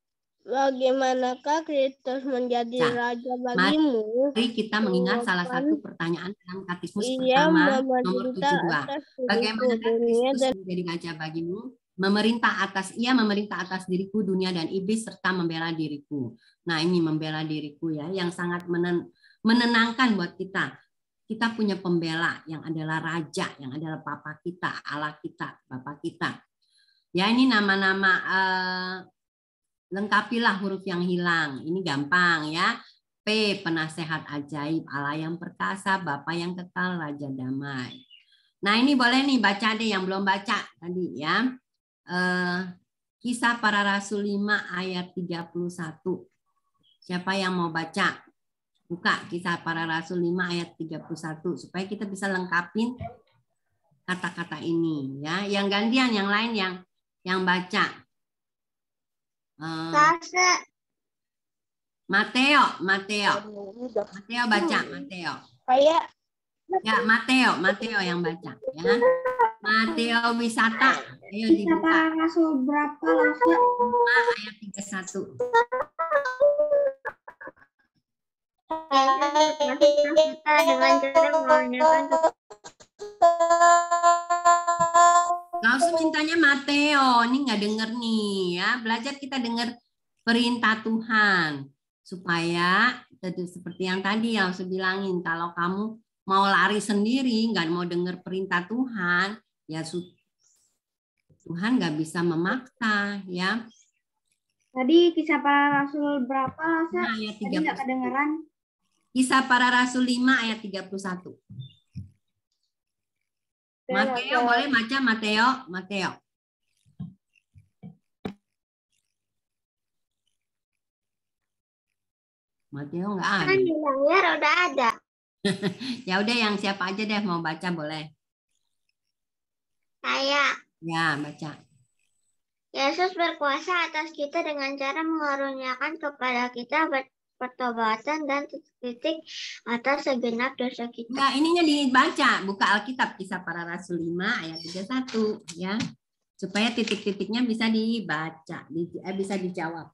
Bagaimanakah Kristus menjadi raja bagimu? Mari kita mengingat salah satu pertanyaan dalam katekismus pertama nomor 72. Bagaimanakah Kristus menjadi raja bagimu? Ia memerintah atas diriku, dunia dan iblis serta membela diriku. Nah, ini membela diriku ya, yang sangat menenangkan buat kita. Kita punya pembela yang adalah raja, yang adalah Bapa kita, Allah kita, Bapa kita. Ya, ini nama-nama lengkapilah huruf yang hilang. Ini gampang ya. P, penasehat ajaib, Allah yang perkasa, Bapa yang kekal, Raja damai. Nah, ini boleh nih baca deh yang belum baca tadi ya. Kisah Para Rasul 5 ayat 31. Siapa yang mau baca? Buka Kisah Para Rasul 5 ayat 31 supaya kita bisa lengkapin kata-kata ini ya. Yang gantian yang lain yang baca. Mateo baca, Mateo. Kayak Ya, Mateo yang baca ya. Mateo Wisata. Ayo Kisah dibuka. Para Rasul berapa Lause? 5 ayat 31. Kita dengan cara menggunakan Langsung mintanya Mateo, ini nggak denger nih ya. Belajar kita dengar perintah Tuhan supaya seperti yang tadi yang saya bilangin, kalau kamu mau lari sendiri, nggak mau dengar perintah Tuhan, ya Tuhan nggak bisa memaksa ya. Tadi Kisah Para Rasul berapa Lause? Nah, ayat Tadi nggak 31. kedengeran. Kisah Para Rasul 5 ayat 31. Mateo boleh baca Mateo. Mateo nggak ada. kan di layar udah ada. Ya udah yang siapa aja deh mau baca boleh. Saya. Ya, baca. Yesus berkuasa atas kita dengan cara mengaruniakan kepada kita pertobatan dan titik atas segenap dosa kita. Enggak, ininya dibaca, buka Alkitab Kisah Para Rasul 5 ayat 31 ya. Supaya titik-titiknya bisa dibaca, bisa dijawab.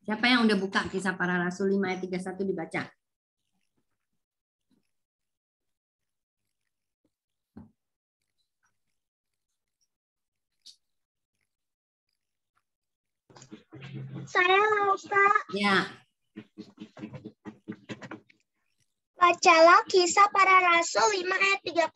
Siapa yang udah buka Kisah Para Rasul 5 ayat 31 dibaca? Saya Ustaz. Ya. Bacalah Kisah Para Rasul 5 ayat 31.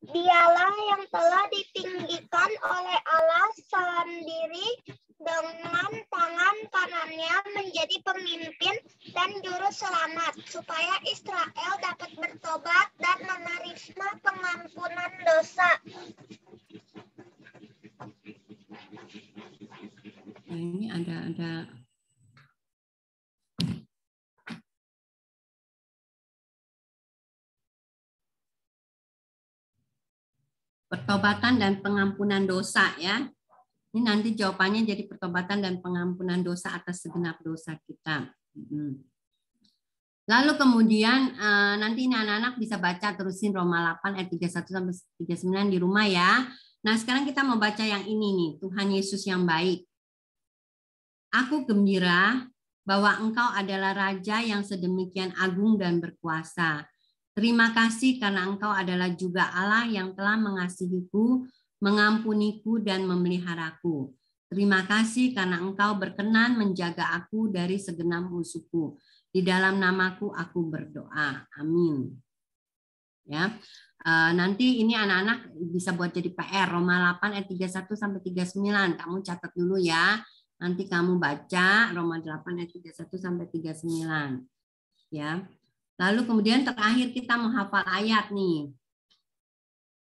Dialah yang telah ditinggikan oleh Allah sendiri dengan tangan kanannya menjadi pemimpin dan juru selamat, supaya Israel dapat bertobat dan menerima pengampunan dosa. Nah, ini ada pertobatan dan pengampunan dosa ya. Ini nanti jawabannya jadi pertobatan dan pengampunan dosa atas segenap dosa kita. Lalu kemudian nanti ini anak-anak bisa baca terusin Roma 8 ayat 31 sampai 39 di rumah ya. Nah, sekarang kita mau baca yang ini nih, Tuhan Yesus yang baik. Aku gembira bahwa Engkau adalah Raja yang sedemikian agung dan berkuasa. Terima kasih karena Engkau adalah juga Allah yang telah mengasihiku, mengampuniku, dan memeliharaku. Terima kasih karena Engkau berkenan menjaga aku dari segenap musuhku. Di dalam namaku aku berdoa. Amin. Ya, nanti ini anak-anak bisa buat jadi PR. Roma 8 ayat 31 sampai 39. Kamu catat dulu ya. Nanti kamu baca Roma 8 ayat 31 sampai 39. Ya. Lalu kemudian terakhir kita menghafal ayat nih.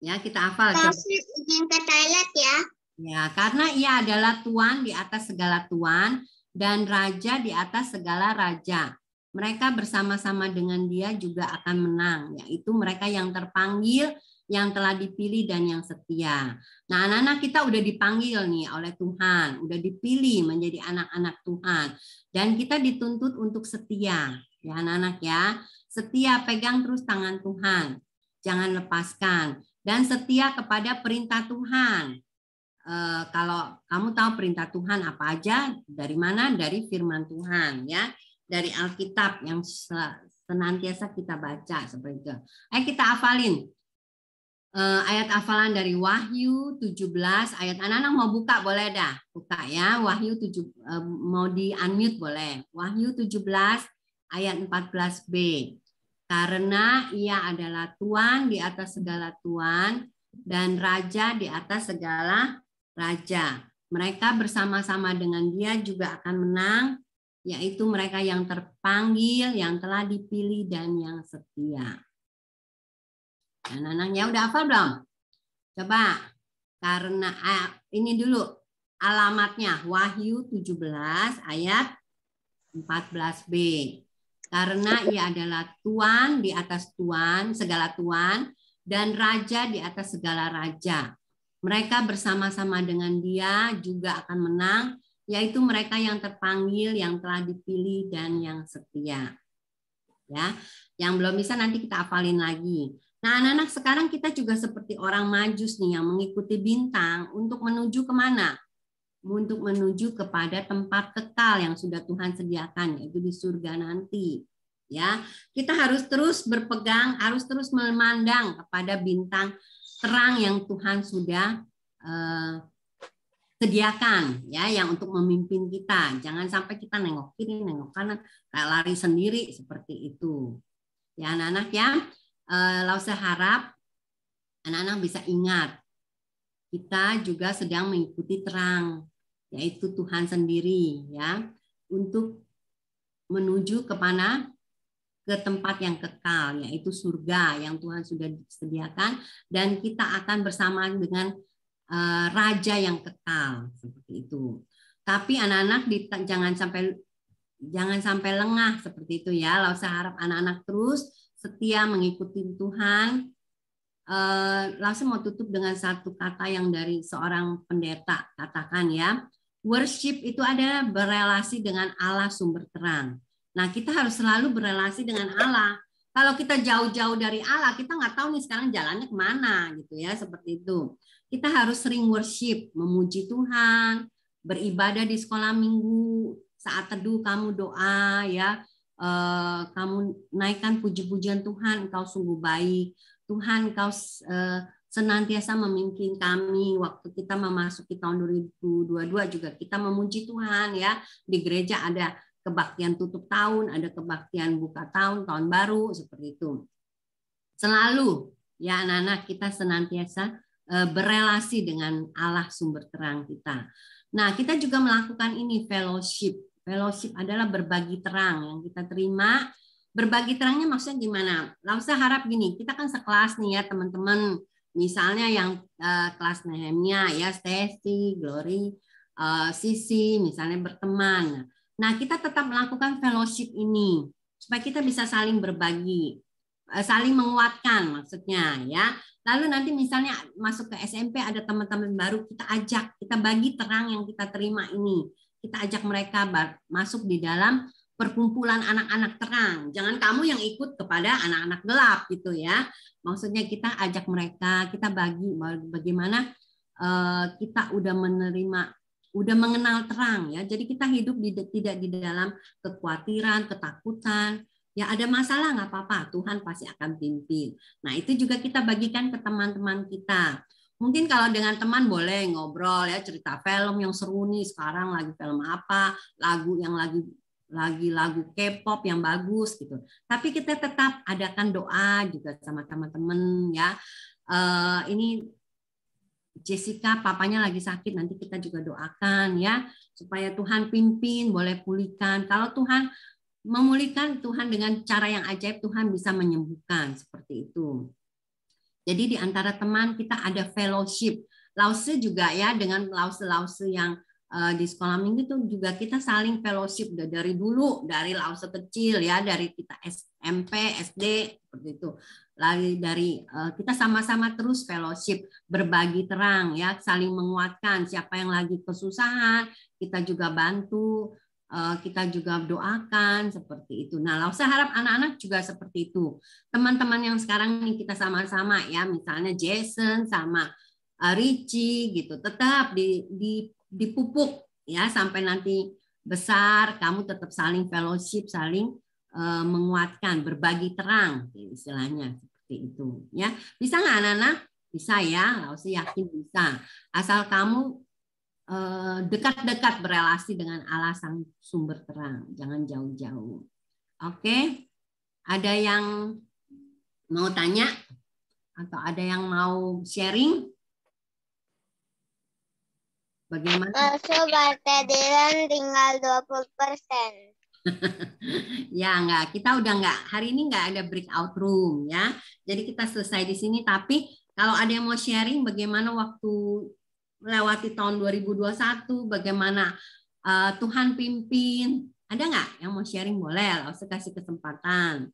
Ya, kita hafal. Izin ke toilet ya. Ya, karena Ia adalah Tuhan di atas segala Tuhan dan Raja di atas segala Raja. Mereka bersama-sama dengan Dia juga akan menang, yaitu mereka yang terpanggil, yang telah dipilih dan yang setia. Nah, anak-anak kita udah dipanggil nih oleh Tuhan, udah dipilih menjadi anak-anak Tuhan, dan kita dituntut untuk setia, ya anak-anak ya. Setia, pegang terus tangan Tuhan, jangan lepaskan, dan setia kepada perintah Tuhan. Kalau kamu tahu perintah Tuhan apa aja, dari mana? Dari firman Tuhan, ya, dari Alkitab yang senantiasa kita baca seperti itu. Ayo kita hafalin. ayat hafalan dari Wahyu 17 ayat, anak-anak mau buka boleh dah, buka ya. Wahyu 7 mau di unmute boleh. Wahyu 17 ayat 14b. Karena ia adalah Tuhan di atas segala tuan dan raja di atas segala raja. Mereka bersama-sama dengan dia juga akan menang, yaitu mereka yang terpanggil, yang telah dipilih dan yang setia. Anak-anaknya udah hafal belum? Coba, karena ini dulu alamatnya Wahyu 17 ayat 14b. Karena ia adalah Tuhan di atas tuan, segala tuan, dan raja di atas segala raja. Mereka bersama-sama dengan dia juga akan menang, yaitu mereka yang terpanggil, yang telah dipilih, dan yang setia. Ya, yang belum bisa nanti kita hafalin lagi. Nah, anak-anak, sekarang kita juga seperti orang Majus nih yang mengikuti bintang untuk menuju kemana? Untuk menuju kepada tempat kekal yang sudah Tuhan sediakan, yaitu di surga nanti. Ya, kita harus terus berpegang, harus terus memandang kepada bintang terang yang Tuhan sudah sediakan, ya, yang untuk memimpin kita. Jangan sampai kita nengok kiri, nengok kanan, kayak lari sendiri seperti itu. Ya, anak-anak ya. Lause harap anak-anak bisa ingat, kita juga sedang mengikuti terang, yaitu Tuhan sendiri, ya, untuk menuju kemana? Ke tempat yang kekal, yaitu surga yang Tuhan sudah sediakan, dan kita akan bersama dengan raja yang kekal seperti itu. Tapi anak-anak jangan sampai lengah seperti itu ya. Lause harap anak-anak terus setia mengikuti Tuhan. Langsung mau tutup dengan satu kata yang dari seorang pendeta katakan ya. Worship itu adalah berelasi dengan Allah sumber terang. Nah, kita harus selalu berelasi dengan Allah. Kalau kita jauh-jauh dari Allah, kita nggak tahu nih sekarang jalannya kemana gitu ya, seperti itu. Kita harus sering worship, memuji Tuhan, beribadah di sekolah minggu, saat teduh kamu doa ya. Kamu naikkan puji-pujian Tuhan, engkau sungguh baik. Tuhan, engkau senantiasa memimpin kami waktu kita memasuki tahun 2022 juga kita memuji Tuhan ya. Di gereja ada kebaktian tutup tahun, ada kebaktian buka tahun, tahun baru seperti itu. Selalu ya anak-anak kita senantiasa berelasi dengan Allah sumber terang kita. Nah, kita juga melakukan ini fellowship. Fellowship adalah berbagi terang yang kita terima. Berbagi terangnya maksudnya gimana? Lause harap gini, kita kan sekelas nih ya teman-teman. Misalnya yang kelas Nehemia ya, Stacy, Glory, Sisi, misalnya berteman. Nah, kita tetap melakukan fellowship ini supaya kita bisa saling berbagi, saling menguatkan maksudnya ya. Lalu nanti misalnya masuk ke SMP ada teman-teman baru, kita ajak, kita bagi terang yang kita terima ini. Kita ajak mereka masuk di dalam perkumpulan anak-anak terang. Jangan kamu yang ikut kepada anak-anak gelap gitu ya. Maksudnya kita ajak mereka, kita bagi bagaimana kita udah mengenal terang ya. Jadi kita hidup tidak di dalam kekhawatiran, ketakutan. Ya ada masalah nggak apa-apa, Tuhan pasti akan pimpin. Nah itu juga kita bagikan ke teman-teman kita. Mungkin kalau dengan teman boleh ngobrol ya, cerita film yang seru nih sekarang lagi film apa, lagu yang lagi lagu K-pop yang bagus gitu. Tapi kita tetap adakan doa juga sama teman-teman ya. Ini Jessica papanya lagi sakit, nanti kita juga doakan ya supaya Tuhan pimpin, boleh pulihkan. Kalau Tuhan memulihkan, Tuhan dengan cara yang ajaib Tuhan bisa menyembuhkan seperti itu. Jadi di antara teman kita ada fellowship. Lause juga ya, dengan lause-lause yang di sekolah minggu itu juga kita saling fellowship dari dulu, dari lause kecil ya, dari kita SMP, SD seperti itu. Lalu dari kita sama-sama terus fellowship, berbagi terang ya, saling menguatkan. Siapa yang lagi kesusahan, kita juga bantu. Kita juga doakan seperti itu. Nah, Lause harap anak-anak juga seperti itu. Teman-teman yang sekarang nih kita sama-sama ya, misalnya Jason sama Richie gitu, tetap dipupuk ya sampai nanti besar. Kamu tetap saling fellowship, saling menguatkan, berbagi terang istilahnya seperti itu. Ya, bisa nggak anak-anak? Bisa ya, Lause yakin bisa. Asal kamu dekat-dekat berelasi dengan Allah sang sumber terang, jangan jauh-jauh. Oke, ada yang mau tanya atau ada yang mau sharing? Bagaimana? Sobat Tedilan tinggal 20%. Ya enggak, kita udah enggak, hari ini enggak ada breakout room ya. Jadi kita selesai di sini, tapi kalau ada yang mau sharing bagaimana waktu melewati tahun 2021, bagaimana Tuhan pimpin, ada enggak yang mau sharing? Boleh, langsung kasih kesempatan.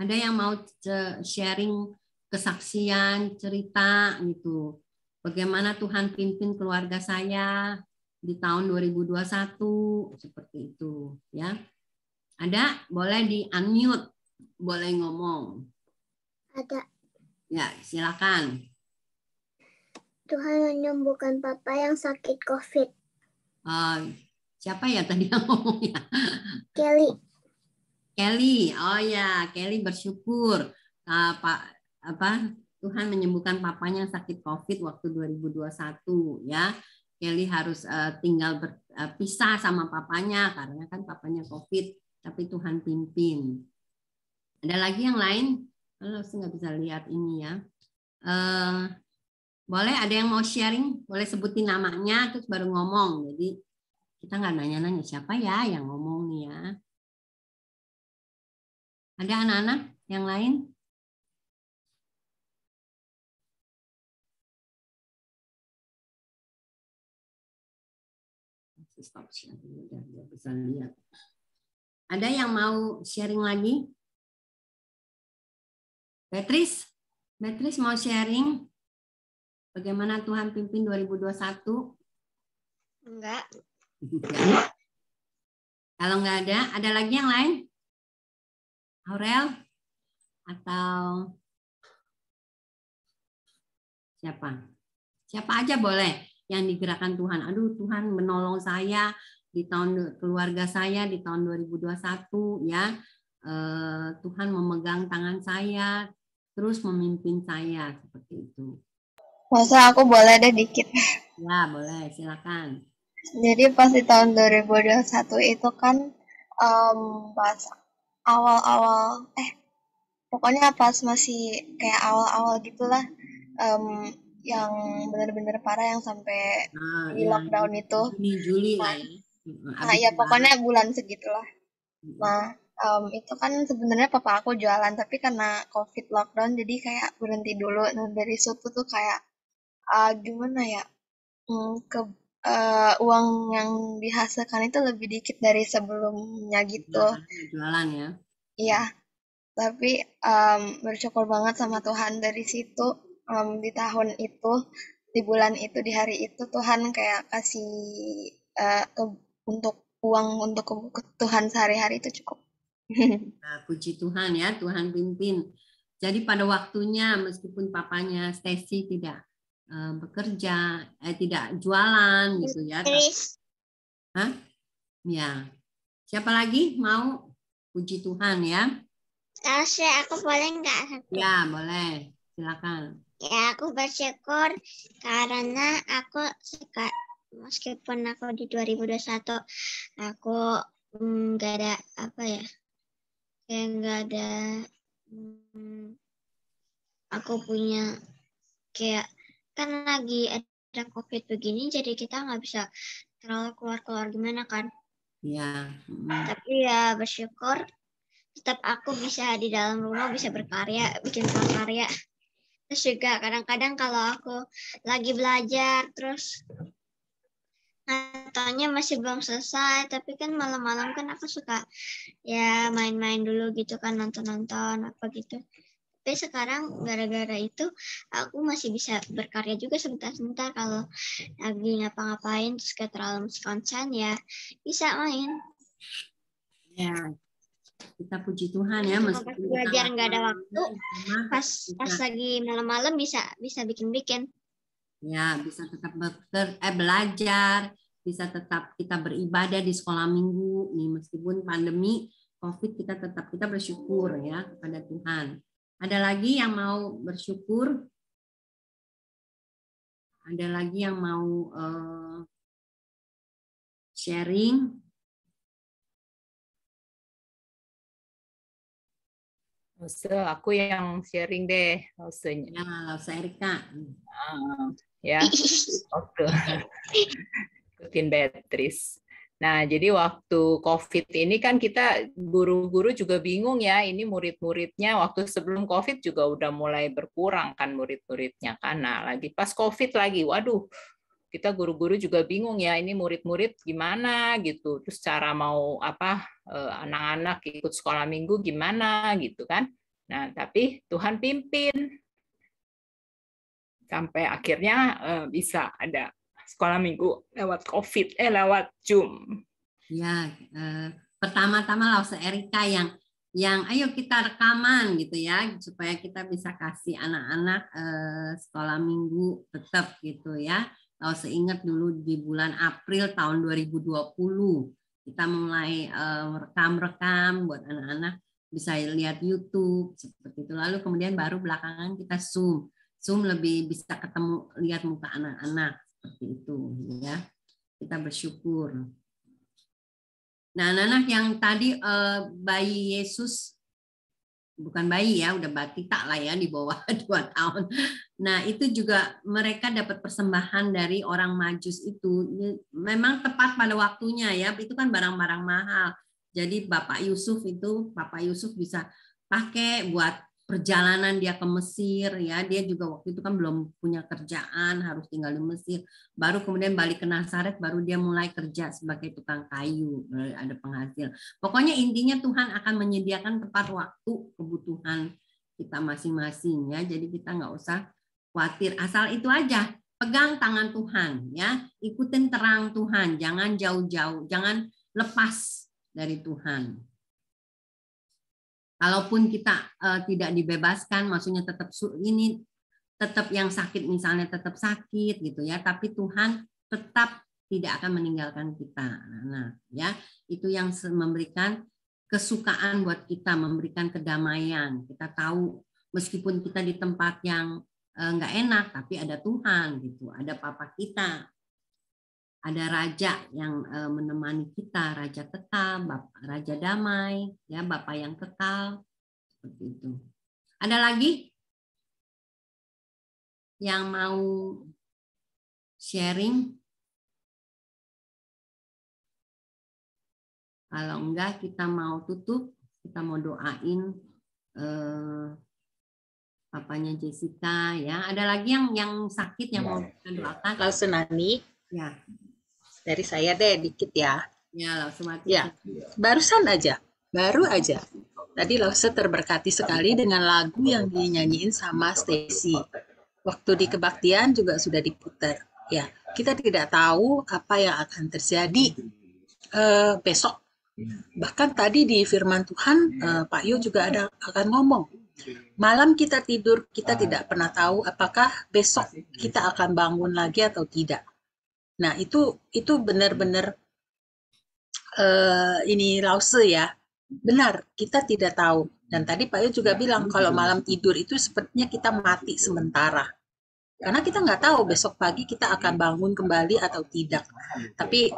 Ada yang mau sharing kesaksian, cerita gitu. Bagaimana Tuhan pimpin keluarga saya di tahun 2021 seperti itu ya. Ada? Boleh di unmute, boleh ngomong. Ada. Ya, silakan. Tuhan menyembuhkan papa yang sakit COVID. Siapa ya tadi yang ngomong ya? Kelly. Kelly. Oh ya, Kelly bersyukur Tuhan menyembuhkan papanya yang sakit COVID waktu 2021 ya. Kelly harus tinggal berpisah sama papanya karena kan papanya COVID, tapi Tuhan pimpin. Ada lagi yang lain? Kalau saya nggak bisa lihat ini ya. Boleh ada yang mau sharing? Boleh sebutin namanya terus baru ngomong. Jadi kita nggak nanya-nanya siapa ya yang ngomong nih ya. Ada anak-anak yang lain? Stop sharing, udah bisa lihat. Ada yang mau sharing lagi? Beatrice mau sharing bagaimana Tuhan pimpin 2021? Enggak. Kalau nggak ada lagi yang lain? Aurel atau siapa? Siapa aja boleh yang digerakkan Tuhan. Aduh, Tuhan menolong saya di tahun keluarga saya di tahun 2021 ya. Tuhan memegang tangan saya terus memimpin saya seperti itu. Masa aku boleh deh dikit? Ya, boleh, silakan. Jadi pas di tahun 2021 itu kan pas awal-awal pokoknya pas masih kayak awal-awal gitulah, yang benar-benar parah yang sampai di lockdown itu. Juli lah ya. Nah, ya pokoknya bulan segitulah. Nah, itu kan sebenarnya papa aku jualan, tapi karena COVID lockdown jadi kayak berhenti dulu. Nah, dari situ tuh kayak gimana ya? Uang yang dihasilkan itu lebih dikit dari sebelumnya gitu. Jualan ya. Iya. Tapi bersyukur banget sama Tuhan dari situ, di tahun itu, di bulan itu, di hari itu Tuhan kayak kasih untuk uang untuk kebutuhan sehari-hari itu cukup. Nah, puji Tuhan ya, Tuhan pimpin. Jadi pada waktunya meskipun papanya Stacy tidak bekerja, tidak jualan gitu ya. Hah? Ya. Siapa lagi mau? Puji Tuhan ya. Tasya, aku boleh nggak? Ya, boleh. Silakan. Ya, aku bersyukur karena aku suka, meskipun aku di 2021 aku nggak ada apa ya, kayak nggak ada, aku punya kayak kan lagi ada COVID begini, jadi kita nggak bisa terlalu keluar-keluar gimana kan? Ya. Tapi ya bersyukur tetap aku bisa di dalam rumah bisa berkarya, bikin prakarya. Terus juga kadang-kadang kalau aku lagi belajar terus katanya masih belum selesai, tapi kan malam-malam kan aku suka ya main-main dulu gitu kan, nonton-nonton apa gitu. Tapi sekarang gara-gara itu aku masih bisa berkarya juga sebentar-sebentar, kalau lagi ngapa-ngapain terus gak terlalu konsen ya bisa main. Ya. Kita puji Tuhan ya, meskipun belajar nggak ada waktu, pas lagi malam-malam bisa bikin-bikin. Ya, bisa tetap belajar, bisa tetap kita beribadah di sekolah minggu nih, meskipun pandemi COVID kita bersyukur ya kepada Tuhan. Ada lagi yang mau bersyukur? Ada lagi yang mau sharing? Aku yang sharing deh, Lausenya. Ya, Lausa Erika. Ya, oke. Ikutin Beatrice. Nah, jadi waktu COVID ini kan kita guru-guru juga bingung ya, ini murid-muridnya waktu sebelum COVID juga udah mulai berkurang kan murid-muridnya kan. Nah, lagi pas COVID lagi, waduh, kita guru-guru juga bingung ya, ini murid-murid gimana gitu. Terus cara mau anak-anak ikut sekolah minggu gimana gitu kan. Nah, tapi Tuhan pimpin sampai akhirnya bisa ada sekolah minggu lewat COVID, lewat Zoom. Ya, pertama-tama Lausa Erika yang ayo kita rekaman gitu ya, supaya kita bisa kasih anak-anak sekolah minggu tetap gitu ya. Lausa ingat dulu di bulan April tahun 2020 kita mulai rekam-rekam buat anak-anak bisa lihat YouTube seperti itu. Lalu kemudian baru belakangan kita Zoom lebih bisa ketemu, lihat muka anak-anak. Seperti itu ya, kita bersyukur. Nah, anak-anak yang tadi bayi Yesus, bukan bayi ya, udah batita lah ya, di bawah 2 tahun. Nah, itu juga mereka dapat persembahan dari orang Majus itu. Memang tepat pada waktunya ya, itu kan barang-barang mahal. Jadi Bapak Yusuf bisa pakai buat perjalanan dia ke Mesir ya, dia juga waktu itu kan belum punya kerjaan, harus tinggal di Mesir, baru kemudian balik ke Nazaret, baru dia mulai kerja sebagai tukang kayu, ada penghasil. Pokoknya intinya Tuhan akan menyediakan tepat waktu kebutuhan kita masing-masing ya, jadi kita nggak usah khawatir, asal itu aja, pegang tangan Tuhan ya, ikutin terang Tuhan, jangan jauh-jauh, jangan lepas dari Tuhan. Kalaupun kita tidak dibebaskan, maksudnya tetap yang sakit misalnya tetap sakit gitu ya, tapi Tuhan tetap tidak akan meninggalkan kita. Nah, ya, itu yang memberikan kesukaan buat kita, memberikan kedamaian. Kita tahu meskipun kita di tempat yang nggak enak, tapi ada Tuhan gitu, ada Papa kita. Ada raja yang menemani kita, raja kekal, raja damai, ya Bapak yang kekal, seperti itu. Ada lagi yang mau sharing? Kalau enggak, kita mau tutup, kita mau doain papanya Jessica, ya. Ada lagi yang sakit yang mau kita doakan? Lausenani. Ya. Dari saya deh dikit ya. Ya, langsung ya. Barusan aja, baru aja. Tadi Lause terberkati sekali dengan lagu yang dinyanyiin sama Stacy. Waktu di kebaktian juga sudah diputar. Ya, kita tidak tahu apa yang akan terjadi besok. Bahkan tadi di firman Tuhan, Pak Yo juga akan ngomong. Malam kita tidur, kita tidak pernah tahu apakah besok kita akan bangun lagi atau tidak. Nah, itu benar-benar ini Lause ya. Benar, kita tidak tahu. Dan tadi Pak Yo juga bilang kalau malam tidur itu sepertinya kita mati sementara. Karena kita nggak tahu besok pagi kita akan bangun kembali atau tidak. Tapi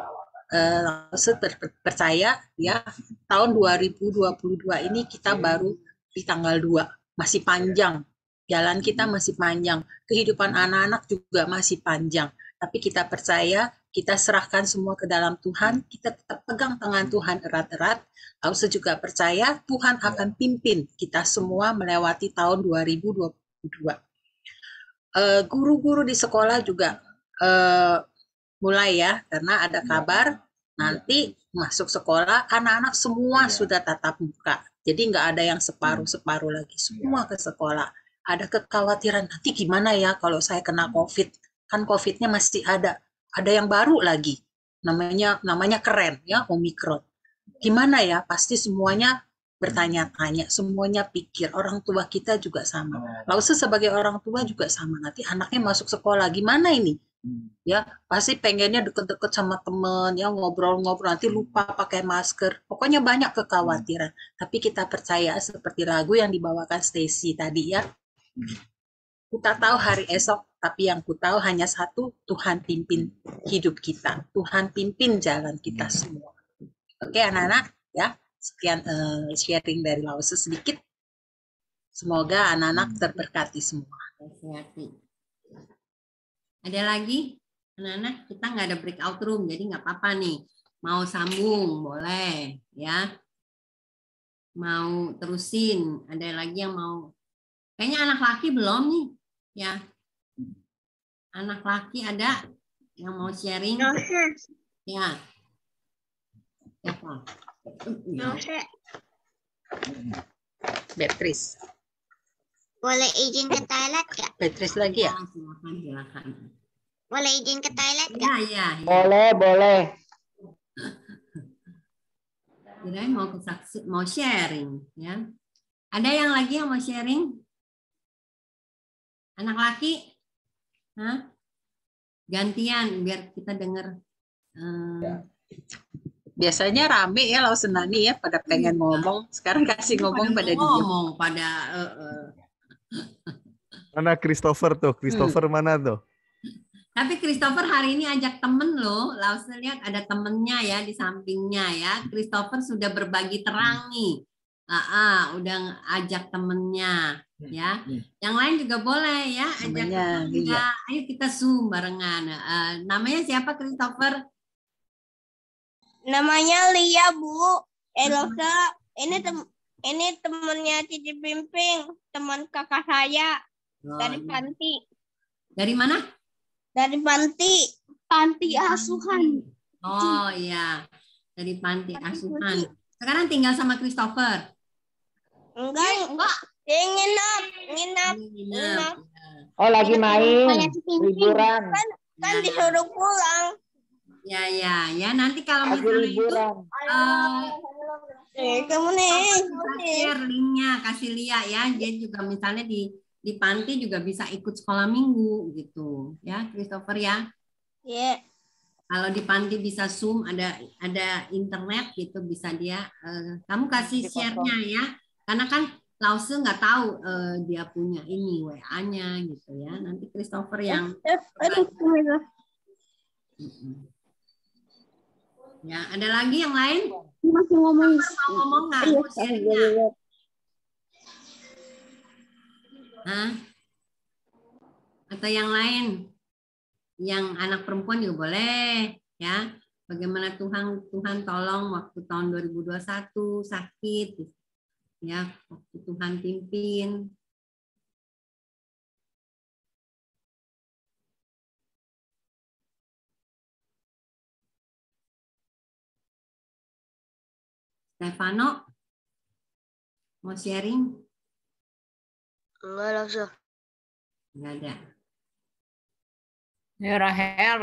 Lause percaya ya, tahun 2022 ini kita baru di tanggal 2. Masih panjang. Jalan kita masih panjang. Kehidupan anak-anak juga masih panjang. Tapi kita percaya, kita serahkan semua ke dalam Tuhan, kita tetap pegang tangan Tuhan erat-erat. Lause juga percaya Tuhan akan pimpin kita semua melewati tahun 2022. Guru-guru di sekolah juga mulai ya, karena ada kabar nanti masuk sekolah, anak-anak semua sudah tatap muka. Jadi nggak ada yang separuh-separuh lagi, semua ke sekolah. Ada kekhawatiran, nanti gimana ya kalau saya kena COVID? Kan COVID-nya masih ada yang baru lagi, namanya keren ya, Omikron. Gimana ya? Pasti semuanya bertanya-tanya, semuanya pikir. Orang tua kita juga sama. Lalu sebagai orang tua juga sama. Nanti anaknya masuk sekolah, gimana ini? Ya, pasti pengennya deket-deket sama temen, ya ngobrol-ngobrol. Nanti lupa pakai masker. Pokoknya Pokoknya banyak kekhawatiran. Tapi kita percaya seperti lagu yang dibawakan Stacy tadi ya. Kita tahu hari esok, tapi yang ku tahu hanya satu, Tuhan pimpin hidup kita. Tuhan pimpin jalan kita semua. Oke anak-anak ya, sekian sharing dari Lause sedikit. Semoga anak-anak terberkati semua. Ada lagi? Anak-anak, kita nggak ada breakout room, jadi nggak apa-apa nih. Mau sambung, boleh. Ya. Mau terusin, ada lagi yang mau. Kayaknya anak laki belum nih. Ya. Anak laki ada yang mau sharing? Ya. Siapa? Beatrice. Boleh izin ke toilet nggak? Beatrice lagi ya? Silakan. Boleh izin ke toilet nggak? Iya. Boleh. Kirain mau sharing, ya. Ada yang lagi yang mau sharing? Anak laki? Hah? Gantian biar kita dengar. Biasanya rame ya Lausenani ya, pada pengen ngomong. Sekarang kasih ngomong pada dia. Ngomong pada. Mana Christopher tuh? Christopher mana tuh? Tapi Christopher hari ini ajak temen loh. Lause lihat ada temennya ya di sampingnya ya. Christopher sudah berbagi terang nih. Udah ajak temennya ya. Yang lain juga boleh ya. Ajak temennya. Ayo kita Zoom barengan. Namanya siapa Christopher? Namanya Lia, Bu. Lause. Ini temannya Cici Pimping, teman kakak saya dari panti. Dari mana? Dari panti asuhan. Oh iya, dari panti asuhan. Sekarang tinggal sama Christopher. Enggak. Dia nginap. Oh, lagi main liburan. Kan disuruh pulang. Ya. Nanti kalau misalnya itu kamu nih. Share linknya, kasih Lia ya. Dia juga misalnya di panti juga bisa ikut sekolah minggu gitu, ya Christopher ya. Iya. Kalau di panti bisa Zoom, ada internet gitu bisa dia. Kamu kasih share-nya ya, karena kan Lause nggak tahu dia punya ini WA-nya gitu ya. Nanti Christopher yang. Ya, ada lagi yang lain? Masih ngomong. Mau ngomong nggak? Mau share-nya? Hah? Atau yang lain? Yang anak perempuan juga boleh, ya. Bagaimana Tuhan tolong waktu tahun 2021 sakit, ya. Waktu Tuhan pimpin. Stefano, mau sharing? Enggak langsung. Enggak ada. Ya, Rahel.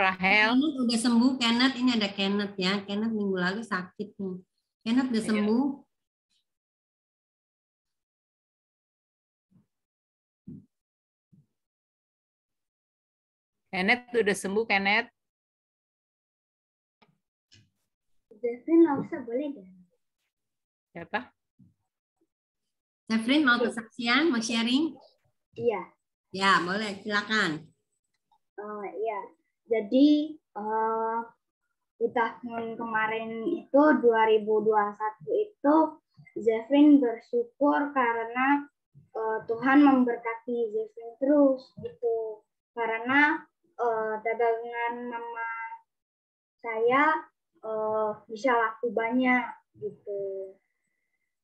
Kenneth udah sembuh, Kenneth. Ini ada Kenneth ya. Kenneth minggu lalu sakit nih. Kenneth udah sembuh. Kenneth udah sembuh, Kenneth. Zefrin nggak usah, boleh deh. Siapa? Zefrin mau kesaksian, mau sharing? Iya. Ya, boleh. Silakan. Iya. Jadi di tahun kemarin itu 2021 itu Zefrin bersyukur karena Tuhan memberkati Zefrin terus gitu. Karena dagangan mama saya bisa laku banyak gitu.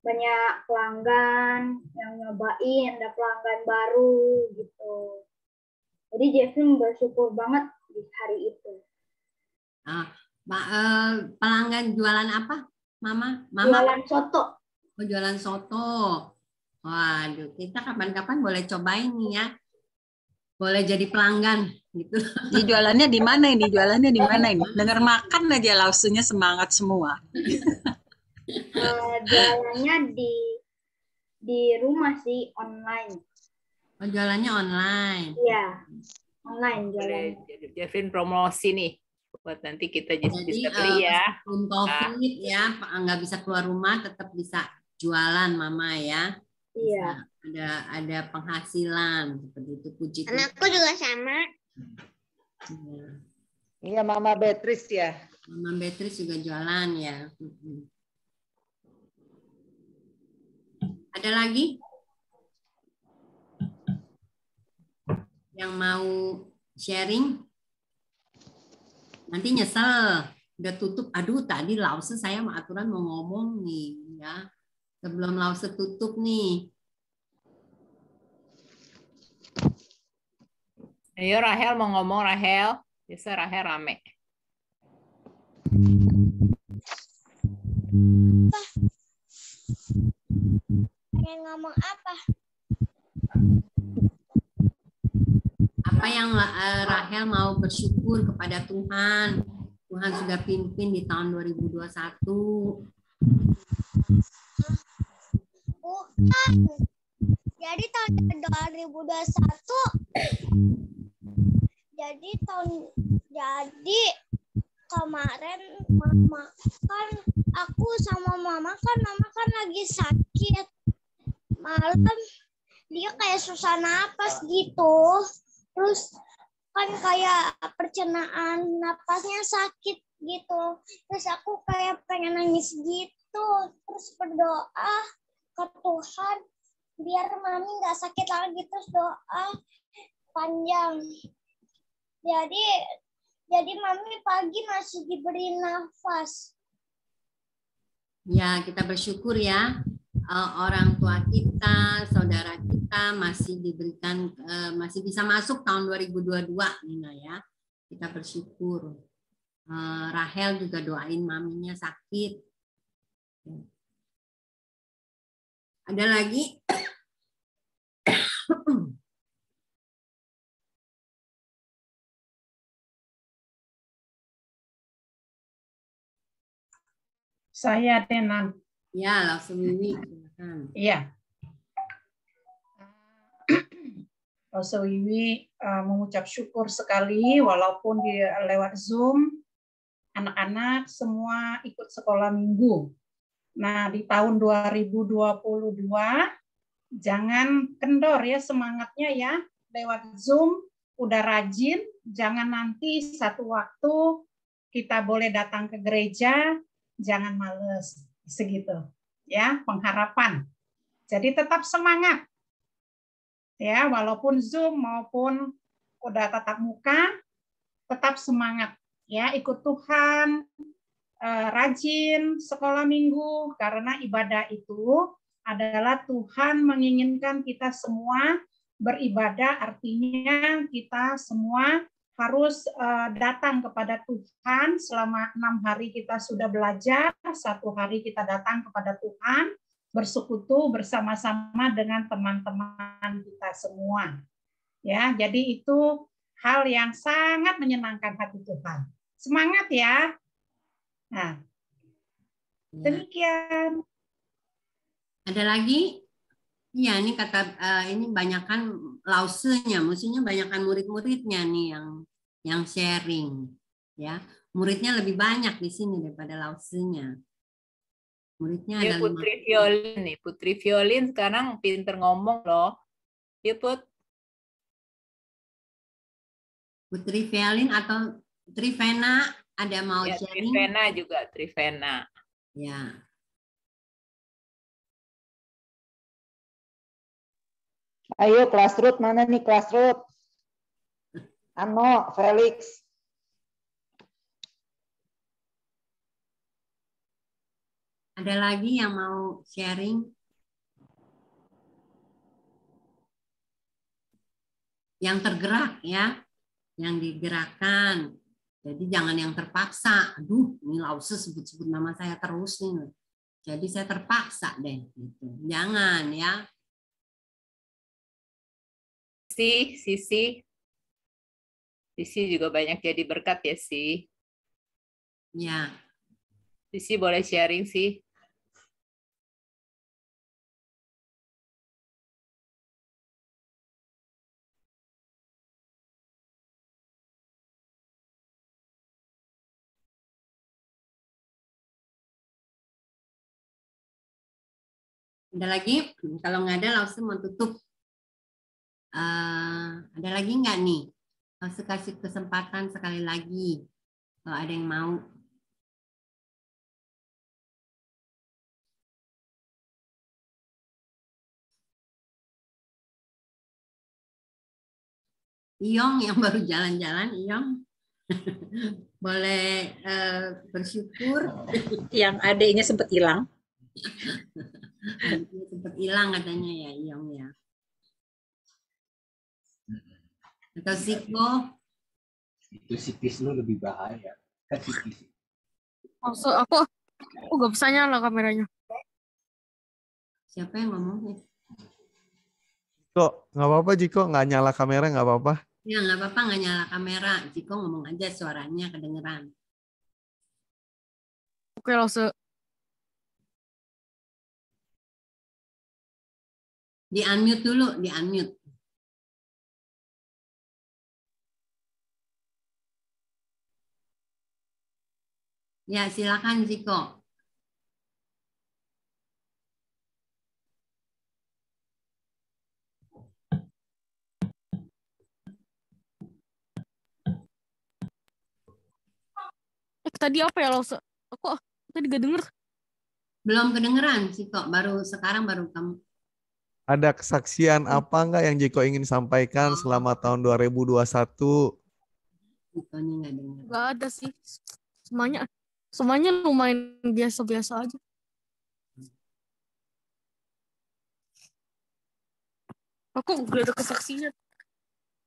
Banyak pelanggan yang nyobain, ada pelanggan baru gitu. Jadi Zefrin bersyukur banget di hari itu. Pelanggan jualan apa, Mama? Jualan soto. Oh, jualan soto. Waduh, kita kapan-kapan boleh cobain nih ya. Boleh jadi pelanggan gitu. Di jualannya di mana ini? Jualannya di mana ini? Dengar makan aja Lausunya semangat semua. Jualannya di rumah sih, online. Oh, jualannya online. Iya, online jualannya. Zefrin promosi nih. buat nanti kita Jadi bisa beli ya. meskipun COVID ya, nggak bisa keluar rumah, tetap bisa jualan Mama ya. Iya. Ada penghasilan seperti itu, puji Tuhan. Anakku juga sama. Iya. Iya, Mama Beatrice ya. Mama Beatrice juga jualan ya. Ada lagi yang mau sharing? Nanti nyesel udah tutup. Aduh, tadi Lause saya sama aturan mau ngomong nih ya. Sebelum Lause tutup nih. Ayo Rahel mau ngomong, Rahel. Biasa Rahel rame. Pengen ngomong apa? Apa yang Rahel mau bersyukur kepada Tuhan? Tuhan sudah pimpin di tahun 2021. Bukan. Jadi tahun 2021 jadi kemarin mama kan aku sama mama kan lagi sakit. Malam dia kayak susah napas gitu. Terus kan kayak percenaan napasnya sakit gitu. Terus aku kayak pengen nangis gitu. Terus berdoa ke Tuhan biar mami nggak sakit lagi, terus doa panjang. Jadi mami pagi masih diberi nafas. Ya, kita bersyukur ya. Orang tua kita, saudara kita masih diberikan, masih bisa masuk tahun 2022, Nina ya. Kita bersyukur. Rahel juga doain maminya sakit. Ada lagi? Saya Tenan. Ya, langsung Wiwi. Iya. Langsung Wiwi mengucap syukur sekali walaupun lewat Zoom anak-anak semua ikut sekolah minggu. Nah, di tahun 2022 jangan kendor ya semangatnya ya. Lewat Zoom udah rajin, jangan nanti satu waktu kita boleh datang ke gereja, jangan males segitu. Ya, pengharapan. Jadi tetap semangat. Ya, walaupun Zoom maupun udah tatap muka, tetap semangat. Ya, ikut Tuhan, rajin sekolah minggu, karena ibadah itu adalah Tuhan menginginkan kita semua beribadah, artinya kita semua harus datang kepada Tuhan. Selama 6 hari kita sudah belajar, 1 hari kita datang kepada Tuhan, bersekutu bersama-sama dengan teman-teman kita semua. Ya, jadi itu hal yang sangat menyenangkan hati Tuhan. Semangat ya. Nah, demikian. Ada lagi? Iya, ini kata ini banyakkan lausenya, maksudnya banyakkan murid-muridnya nih yang sharing, ya. Muridnya lebih banyak di sini daripada lausenya. Muridnya Ya, ada Putri Violin nih, Putri Violin sekarang pinter ngomong loh. Ya, Put. Putri Violin atau Trivena ada mau Ya, sharing? Trivena juga, Trivena. Ya. Ayo kelas root, mana nih kelas root? Ano, Felix. Ada lagi yang mau sharing? Yang tergerak ya, yang digerakkan. Jadi jangan yang terpaksa. Aduh, ini Lause sebut-sebut nama saya terus nih. Jadi saya terpaksa deh. Gitu. Jangan ya. Sisi juga banyak jadi berkat ya sih. Ya. Sisi boleh sharing sih. Ada lagi? Kalau nggak ada, langsung mau tutup. Ada lagi nggak nih? Langsung kasih kesempatan sekali lagi. Kalau ada yang mau. Iyong yang baru jalan-jalan, Iyong. Boleh bersyukur. Yang adiknya sempat hilang. Sempat hilang katanya ya, Iyong ya. Atau Ziko? Itu psikis lu lebih bahaya. Kan psikis. Maksud aku nggak bisa nyala kameranya. Siapa yang ngomong? Kok nggak apa-apa Jiko, nggak nyala kamera nggak apa-apa. Ya nggak apa-apa, nggak nyala kamera. Jiko ngomong aja, suaranya kedengeran. Oke, Lause. Di unmute dulu, di unmute. Ya silakan Jiko. Tadi apa ya Lause? Aku tadi gak denger. Belum kedengeran Jiko, sekarang baru kamu. Ada kesaksian apa enggak yang Jiko ingin sampaikan selama tahun 2021? Jikonya nggak dengar. Gak ada sih. Semuanya lumayan biasa-biasa aja. Aku gak ada kesaksian.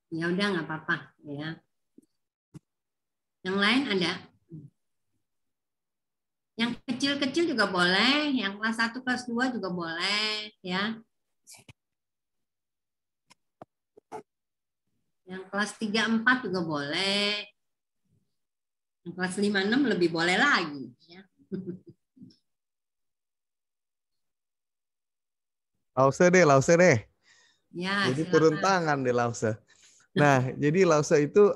Ya udah nggak apa-apa ya. Yang lain ada? Yang kecil-kecil juga boleh, yang kelas 1, kelas 2 juga boleh ya. Yang kelas 3, 4 juga boleh. Yang kelas 5, 6 lebih boleh lagi ya. Lause deh. Ya, Jadi silakan. turun tangan deh Lause. Nah, jadi Lause itu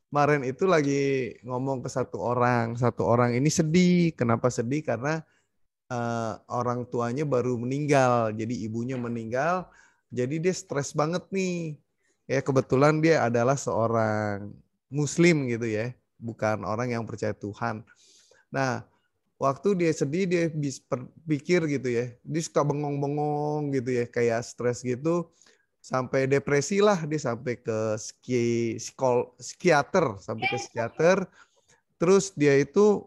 kemarin itu lagi ngomong ke satu orang ini sedih. Kenapa sedih? Karena orang tuanya baru meninggal, jadi ibunya meninggal, jadi dia stres banget nih. Ya kebetulan dia adalah seorang Muslim gitu ya, bukan orang yang percaya Tuhan. Nah, waktu dia sedih dia pikir gitu ya, dia suka bengong-bengong gitu ya, kayak stres gitu. Sampai depresi lah, dia sampai ke psikiater, terus dia itu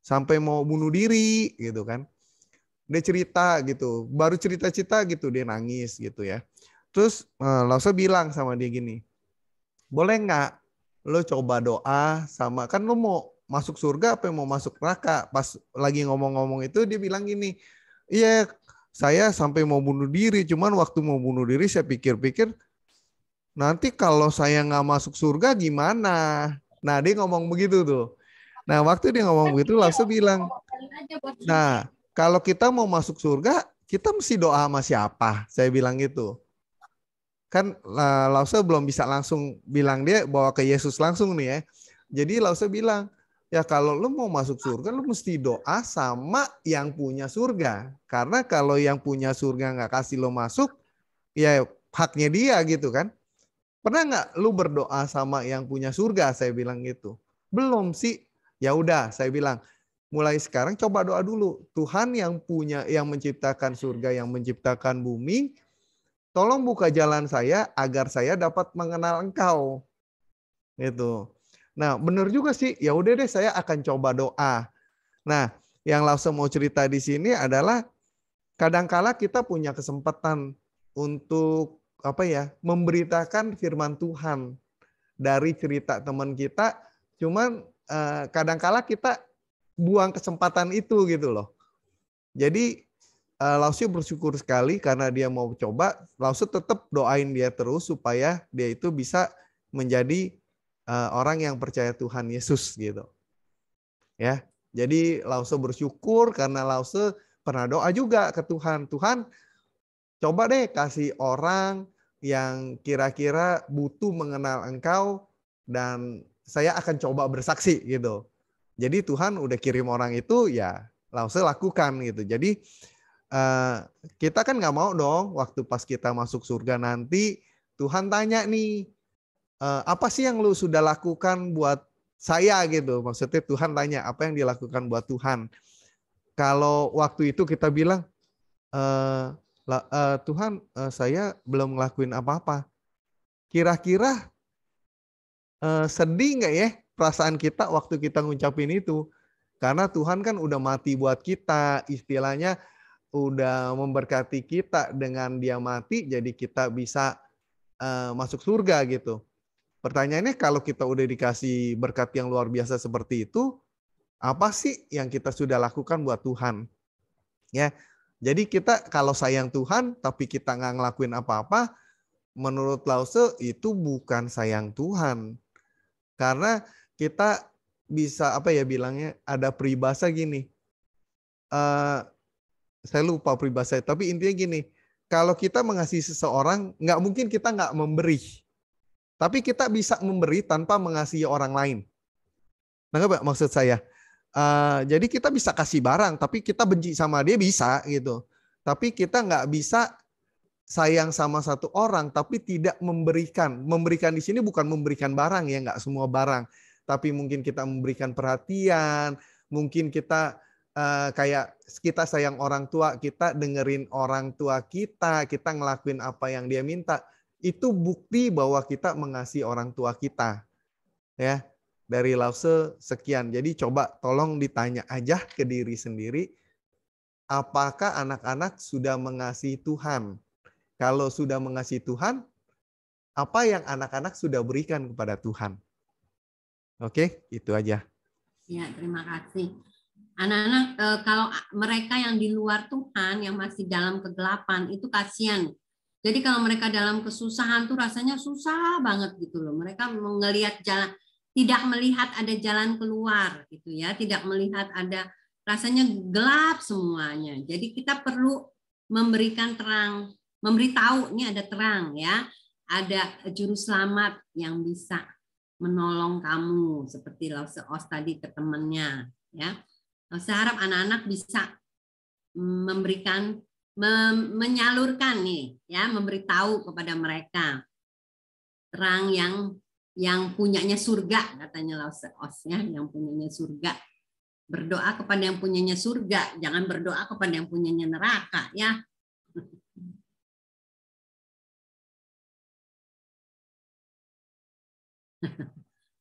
sampai mau bunuh diri gitu kan. Dia cerita gitu, baru cerita-cerita gitu dia nangis gitu ya. Terus Lause bilang sama dia gini, boleh nggak lo coba doa sama, kan lo mau masuk surga apa mau masuk neraka? Pas lagi ngomong-ngomong itu dia bilang gini, iya saya sampai mau bunuh diri, cuman waktu mau bunuh diri saya pikir-pikir, nanti kalau saya nggak masuk surga gimana? Nah dia ngomong begitu tuh. Nah waktu dia ngomong begitu, Lause bilang, nah kalau kita mau masuk surga, kita mesti doa sama siapa? Saya bilang gitu. Kan Lause belum bisa langsung bilang dia bawa ke Yesus langsung nih ya. Jadi Lause bilang, ya kalau lu mau masuk surga, lu mesti doa sama yang punya surga. Karena kalau yang punya surga nggak kasih lu masuk, ya haknya dia gitu kan. Pernah nggak lu berdoa sama yang punya surga? Saya bilang gitu. Belum sih. Ya udah, saya bilang, mulai sekarang coba doa dulu. Tuhan yang menciptakan surga, yang menciptakan bumi, tolong buka jalan saya agar saya dapat mengenal Engkau. Gitu. Nah, benar juga sih. Ya udah deh, saya akan coba doa. Nah, yang Lause mau cerita di sini adalah kadangkala kita punya kesempatan untuk memberitakan firman Tuhan dari cerita teman kita. Cuman kadangkala kita buang kesempatan itu gitu loh. Jadi Lause bersyukur sekali karena dia mau coba. Lause tetap doain dia terus supaya dia itu bisa menjadi orang yang percaya Tuhan Yesus gitu. Ya, jadi Lause bersyukur karena Lause pernah doa juga ke Tuhan. Tuhan, coba deh kasih orang yang kira-kira butuh mengenal Engkau dan saya akan coba bersaksi gitu. Jadi Tuhan udah kirim orang itu, ya Lause lakukan gitu. Jadi kita kan nggak mau dong waktu pas kita masuk surga nanti Tuhan tanya nih, apa sih yang lu sudah lakukan buat saya gitu. Maksudnya Tuhan tanya apa yang dilakukan buat Tuhan. Kalau waktu itu kita bilang, Tuhan saya belum ngelakuin apa-apa. Kira-kira sedih nggak ya perasaan kita waktu kita ngucapin itu? Karena Tuhan kan udah mati buat kita, istilahnya udah memberkati kita dengan dia mati, jadi kita bisa masuk surga gitu. Pertanyaannya kalau kita udah dikasih berkat yang luar biasa seperti itu, apa sih yang kita sudah lakukan buat Tuhan? Ya, jadi kita kalau sayang Tuhan tapi kita nggak ngelakuin apa-apa, menurut Lause itu bukan sayang Tuhan. Karena kita bisa apa ya bilangnya, ada peribahasa gini. Saya lupa peribahasa, tapi intinya gini. Kalau kita mengasihi seseorang, nggak mungkin kita nggak memberi. Tapi kita bisa memberi tanpa mengasihi orang lain. Nggak maksud saya? Jadi kita bisa kasih barang, tapi kita benci sama dia bisa gitu. Tapi kita nggak bisa sayang sama satu orang, tapi tidak memberikan. Memberikan di sini bukan memberikan barang ya, nggak semua barang. Tapi mungkin kita memberikan perhatian, mungkin kita kayak kita sayang orang tua, kita dengerin orang tua kita ngelakuin apa yang dia minta. Itu bukti bahwa kita mengasihi orang tua kita. Ya, dari Lause sekian. Jadi coba tolong ditanya aja ke diri sendiri, apakah anak-anak sudah mengasihi Tuhan? Kalau sudah mengasihi Tuhan, apa yang anak-anak sudah berikan kepada Tuhan? Oke, itu aja. Ya, terima kasih. Anak-anak, kalau mereka yang di luar Tuhan, yang masih dalam kegelapan, itu kasihan. Jadi kalau mereka dalam kesusahan tuh rasanya susah banget gitu loh. Mereka melihat jalan, tidak melihat ada jalan keluar gitu ya, tidak melihat ada, rasanya gelap semuanya. Jadi kita perlu memberikan terang, memberitahu ini ada terang ya, ada juru selamat yang bisa menolong kamu seperti Lause Os tadi ke temannya ya. Saya harap anak-anak bisa memberikan, menyalurkan nih ya, memberitahu kepada mereka terang yang punyanya surga, katanya Lause Os ya, yang punyanya surga. Berdoa kepada yang punyanya surga, jangan berdoa kepada yang punyanya neraka ya.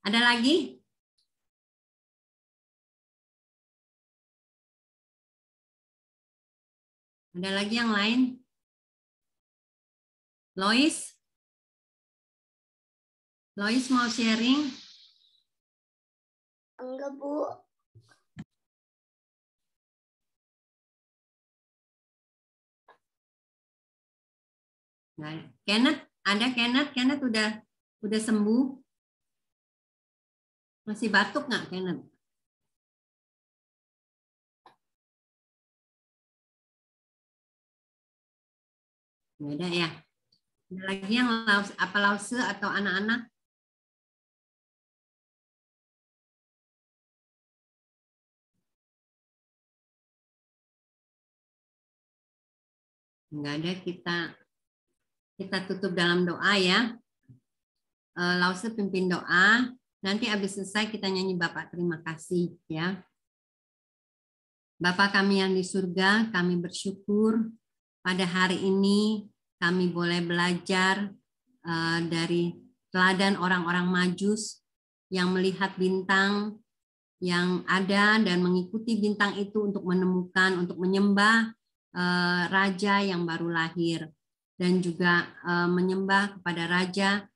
Ada lagi? Ada lagi yang lain? Lois? Lois mau sharing? Enggak, Bu. Nah, Kenneth, ada Kenneth? Kenneth udah sembuh? Masih batuk nggak, Kenneth? Nggak ada ya? Ada lagi yang apa Lause atau anak-anak? Nggak ada, kita tutup dalam doa ya. Lause pimpin doa. Nanti habis selesai kita nyanyi Bapak terima kasih ya. Bapa kami yang di surga, kami bersyukur pada hari ini kami boleh belajar dari teladan orang-orang Majus yang melihat bintang yang ada dan mengikuti bintang itu untuk menemukan, untuk menyembah raja yang baru lahir dan juga menyembah kepada raja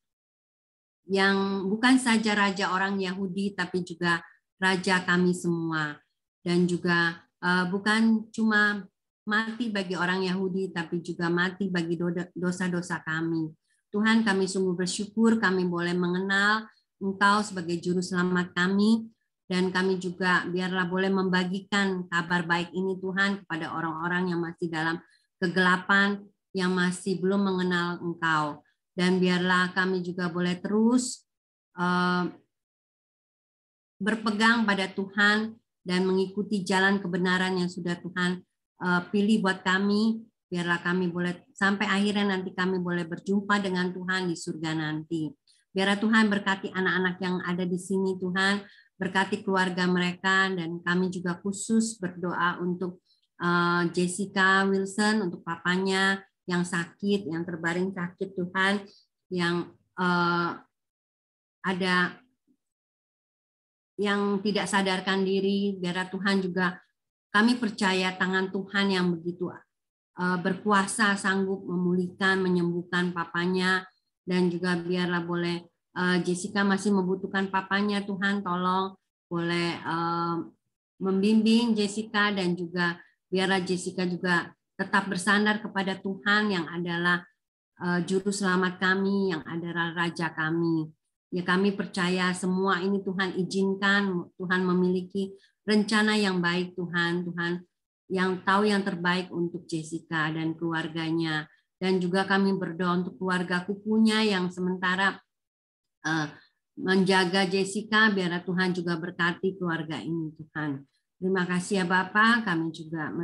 yang bukan saja raja orang Yahudi tapi juga raja kami semua, dan juga bukan cuma mati bagi orang Yahudi tapi juga mati bagi dosa-dosa kami. Tuhan, kami sungguh bersyukur kami boleh mengenal Engkau sebagai juru selamat kami, dan kami juga biarlah boleh membagikan kabar baik ini Tuhan kepada orang-orang yang masih dalam kegelapan, yang masih belum mengenal Engkau. Dan biarlah kami juga boleh terus berpegang pada Tuhan dan mengikuti jalan kebenaran yang sudah Tuhan pilih buat kami. Biarlah kami boleh sampai akhirnya nanti kami boleh berjumpa dengan Tuhan di surga nanti. Biarlah Tuhan berkati anak-anak yang ada di sini Tuhan, berkati keluarga mereka, dan kami juga khusus berdoa untuk Jessica Wilson, untuk papanya yang sakit, yang terbaring sakit Tuhan, yang ada yang tidak sadarkan diri. Biarlah Tuhan juga, kami percaya tangan Tuhan yang begitu berkuasa, sanggup memulihkan, menyembuhkan papanya, dan juga biarlah boleh Jessica masih membutuhkan papanya, Tuhan tolong boleh membimbing Jessica, dan juga biarlah Jessica juga tetap bersandar kepada Tuhan yang adalah juru selamat kami, yang adalah Raja kami. Ya, kami percaya semua ini Tuhan izinkan, Tuhan memiliki rencana yang baik Tuhan, Tuhan yang tahu yang terbaik untuk Jessica dan keluarganya. Dan juga kami berdoa untuk keluarga kukunya yang sementara menjaga Jessica, biarlah Tuhan juga berkati keluarga ini Tuhan. Terima kasih ya Bapak, kami juga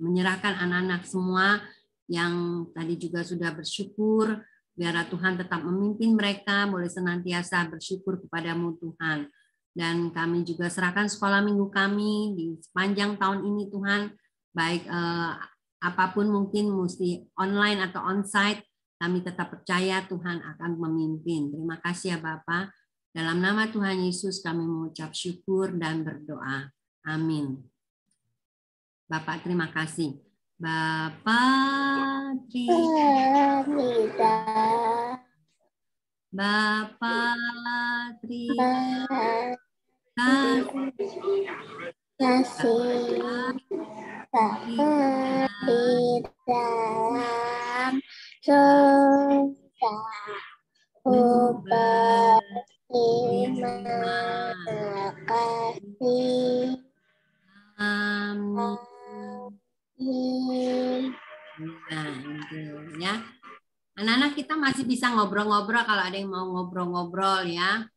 menyerahkan anak-anak semua yang tadi juga sudah bersyukur, biarlah Tuhan tetap memimpin mereka, boleh senantiasa bersyukur kepadamu Tuhan. Dan kami juga serahkan sekolah minggu kami di sepanjang tahun ini Tuhan, baik apapun mungkin mesti online atau onsite, kami tetap percaya Tuhan akan memimpin. Terima kasih ya Bapak. Dalam nama Tuhan Yesus kami mengucap syukur dan berdoa. Amin. Bapak terima kasih. Bapak terima Bapak terima kasih Bapa di dalam surga, terima kasih. Amin. Nah, itu ya. Anak-anak kita masih bisa ngobrol-ngobrol kalau ada yang mau ngobrol-ngobrol ya.